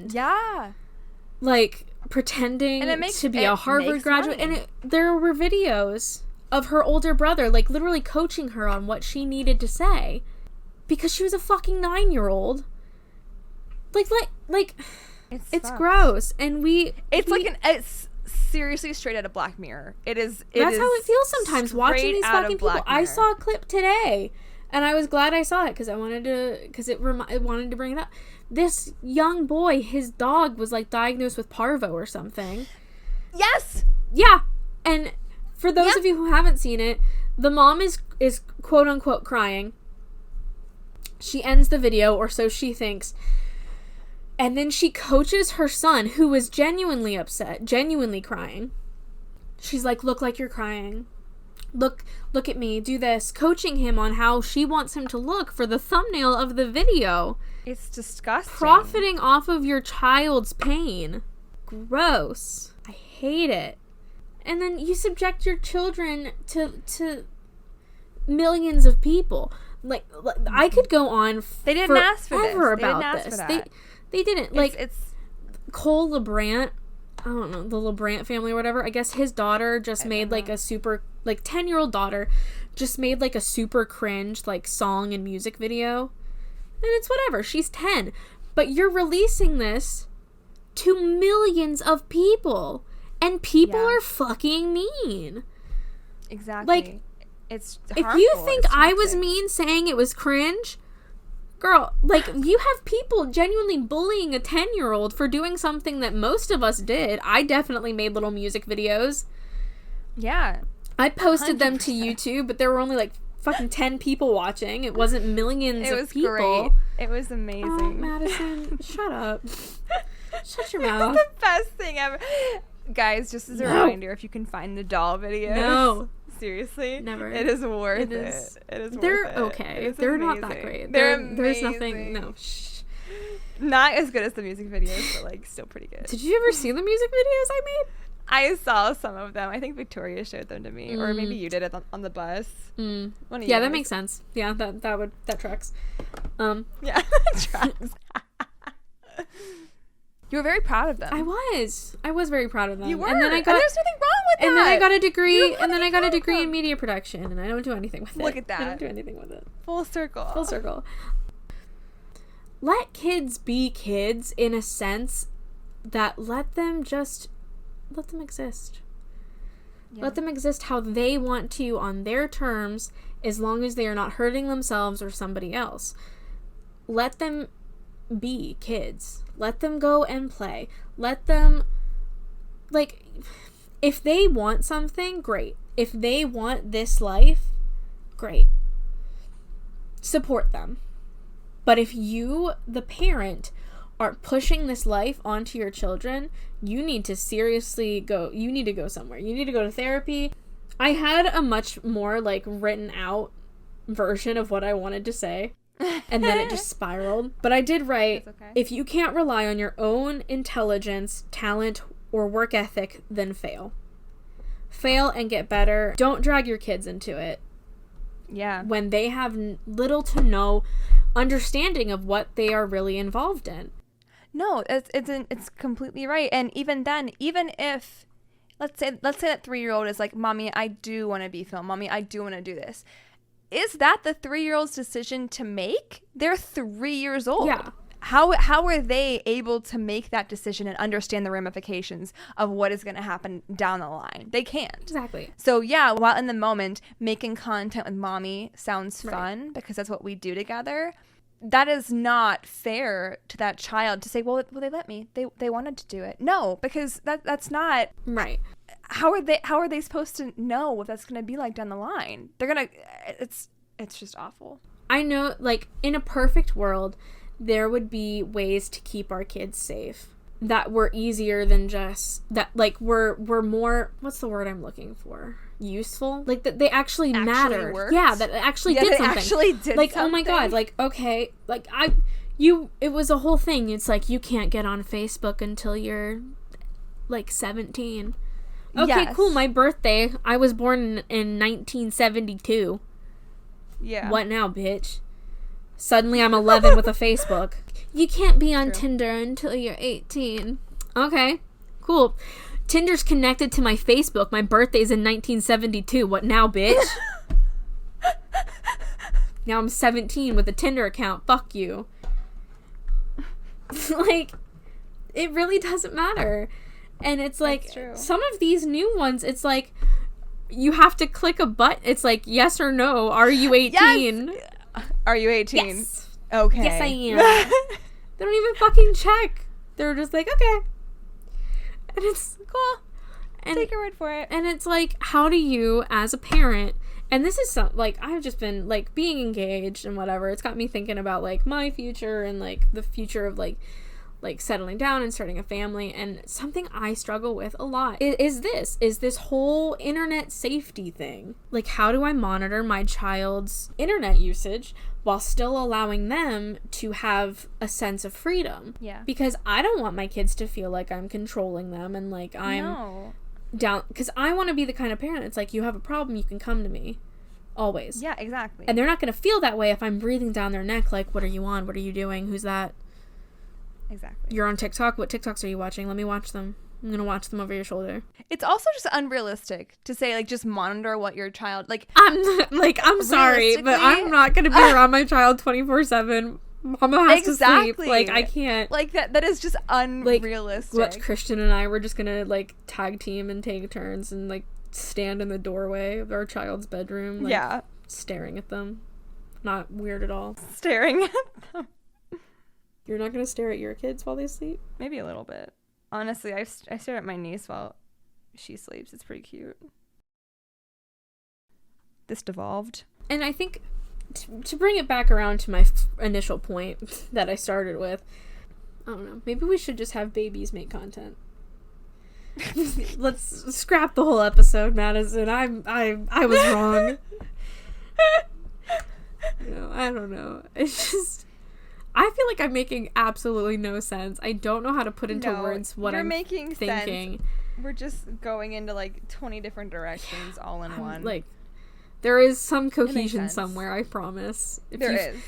like pretending to be a Harvard graduate, and there were videos of her older brother like literally coaching her on what she needed to say because she was a fucking 9-year-old. Like it's gross, and it's seriously straight out of Black Mirror. That's how it feels sometimes watching these fucking people. I saw a clip today, and I was glad I saw it because I wanted to bring it up. This young boy, his dog was like diagnosed with parvo or something. Yes. Yeah, and for those of you who haven't seen it, the mom is quote unquote crying. She ends the video, or so she thinks. And then she coaches her son, who was genuinely upset, genuinely crying. She's like, look like you're crying. Look at me, do this. Coaching him on how she wants him to look for the thumbnail of the video. It's disgusting. Profiting off of your child's pain. Gross. I hate it. And then you subject your children to millions of people. Like I could go on they didn't ask for this. About this. They didn't. Like, it's Cole LeBrant, I don't know, the LeBrant family or whatever. I guess his daughter just made, like, a super, like, 10-year-old daughter just made, like, a super cringe, like, song and music video. And it's whatever. She's 10. But you're releasing this to millions of people. And people are fucking mean. Exactly. Like, it's harmful. If you think I was mean saying it was cringe... Girl, like, you have people genuinely bullying a 10-year-old for doing something that most of us did. I definitely made little music videos. Yeah. I posted 100%. Them to YouTube, but there were only, like, fucking 10 people watching. It wasn't millions of people. It was great. It was amazing. Oh, Madison, shut up. Shut your mouth. It's the best thing ever. Guys, just as a reminder, if you can find the doll videos. No. Seriously, never. It is worth it. It is. They're worth it. okay. They're not that great. There's nothing. No. Shh. Not as good as the music videos, but like still pretty good. Did you ever see the music videos I made? I saw some of them. I think Victoria showed them to me, or maybe you did it on the bus. One of you. That makes sense. Yeah, that tracks. Yeah, that tracks. You were very proud of them. I was very proud of them. You were. And then there's nothing wrong with that. And then I got a degree. And then I got a degree in media production. And I don't do anything with it. Look at that. I don't do anything with it. Full circle. Let kids be kids in a sense that let them exist. Yeah. Let them exist how they want to on their terms, as long as they are not hurting themselves or somebody else. Let them be kids. Let them go and play. Let them, like, if they want something, great. If they want this life, great. Support them. But if you, the parent, are pushing this life onto your children, you need to seriously go somewhere. You need to go to therapy. I had a much more, like, written out version of what I wanted to say. And then it just spiraled. But I did write, if you can't rely on your own intelligence, talent, or work ethic, then fail. Fail and get better. Don't drag your kids into it. Yeah. When they have little to no understanding of what they are really involved in. No, it's completely right. And even then, even if, let's say that 3-year-old is like, Mommy, I do want to be filmed. Mommy, I do want to do this. is that the 3-year-old's decision to make? They're 3 years old. Yeah. How are they able to make that decision and understand the ramifications of what is going to happen down the line? They can't. Exactly. So yeah, while in the moment making content with mommy sounds fun because that's what we do together, that is not fair to that child to say, well they let me. They wanted to do it. No, because that's not right. How are they supposed to know what that's going to be like down the line? It's just awful. I know, like, in a perfect world, there would be ways to keep our kids safe that were easier than just that, like, were more, what's the word I'm looking for, useful, like that they actually mattered. Worked. Yeah, that actually did something. Actually did like something. Oh my god, like, okay, like it was a whole thing. It's like, you can't get on Facebook until you're like 17. Okay, yes. Cool, my birthday, I was born in 1972. Yeah. What now, bitch? Suddenly I'm 11 with a Facebook. You can't be on Tinder until you're 18. Okay, cool. Tinder's connected to my Facebook. My birthday's in 1972. What now, bitch? Now I'm 17 with a Tinder account. Fuck you. Like, it really doesn't matter. And it's like, some of these new ones, it's like, you have to click a button. It's like, yes or no. Are you 18? Yes. Are you 18? Yes. Okay. Yes, I am. They don't even fucking check. They're just like, okay. And it's cool. And take your word for it. And it's like, how do you, as a parent, and this is like, I've just been, like, being engaged and whatever. It's got me thinking about, like, my future and, like, the future of, like settling down and starting a family. And something I struggle with a lot is this whole internet safety thing. Like, how do I monitor my child's internet usage while still allowing them to have a sense of freedom? Yeah. Because I don't want my kids to feel like I'm controlling them and like I'm down, because I want to be the kind of parent. It's like, you have a problem, you can come to me. Always. Yeah, exactly. And they're not going to feel that way if I'm breathing down their neck like, what are you on? What are you doing? Who's that? Exactly. You're on TikTok? What TikToks are you watching? Let me watch them. I'm going to watch them over your shoulder. It's also just unrealistic to say, like, just monitor what your child, like... I'm sorry, but I'm not going to be around my child 24/7. Mama has to sleep. Like, I can't. Like, that is just unrealistic. Like, Christian and I were just going to, like, tag team and take turns and, like, stand in the doorway of our child's bedroom. Like, staring at them. Not weird at all. Staring at them. You're not going to stare at your kids while they sleep? Maybe a little bit. Honestly, I stare at my niece while she sleeps. It's pretty cute. This devolved. And I think, to bring it back around to my initial point that I started with, I don't know, maybe we should just have babies make content. Let's scrap the whole episode, Madison. I was wrong. No, I don't know. It's just, I feel like I'm making absolutely no sense. I don't know how to put into words what I'm thinking. Sense. We're just going into like 20 different directions all in one. Like, there is some cohesion somewhere, I promise. There is.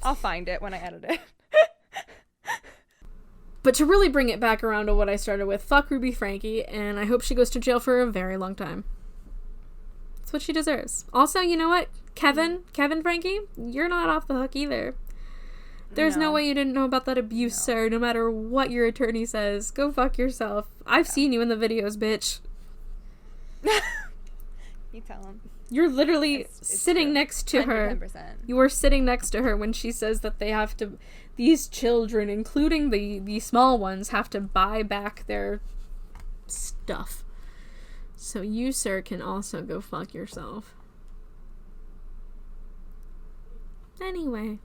I'll find it when I edit it. But to really bring it back around to what I started with, fuck Ruby Franke, and I hope she goes to jail for a very long time. That's what she deserves. Also, you know what? Kevin Franke, you're not off the hook either. There's no way you didn't know about that abuse, sir, no matter what your attorney says. Go fuck yourself. I've seen you in the videos, bitch. You tell him. You're literally sitting next to her. 110%. You were sitting next to her when she says that they have to, these children, including the small ones, have to buy back their stuff. So you, sir, can also go fuck yourself. Anyway.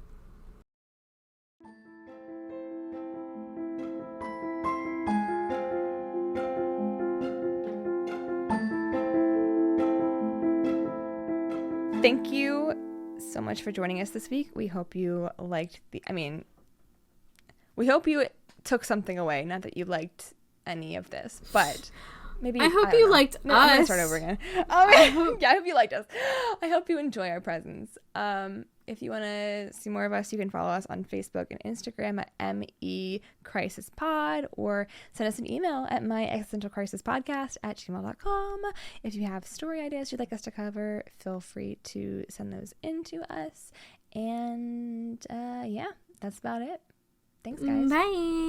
Thank you so much for joining us this week. We hope you liked we hope you took something away. Not that you liked any of this, but maybe I hope you liked us. I'm gonna start over again. I hope you liked us. I hope you enjoy our presence. If you want to see more of us, you can follow us on Facebook and Instagram at MECrisisPod, or send us an email at myexistentialcrisispodcast@gmail.com. If you have story ideas you'd like us to cover, feel free to send those in to us. And yeah, that's about it. Thanks, guys. Bye.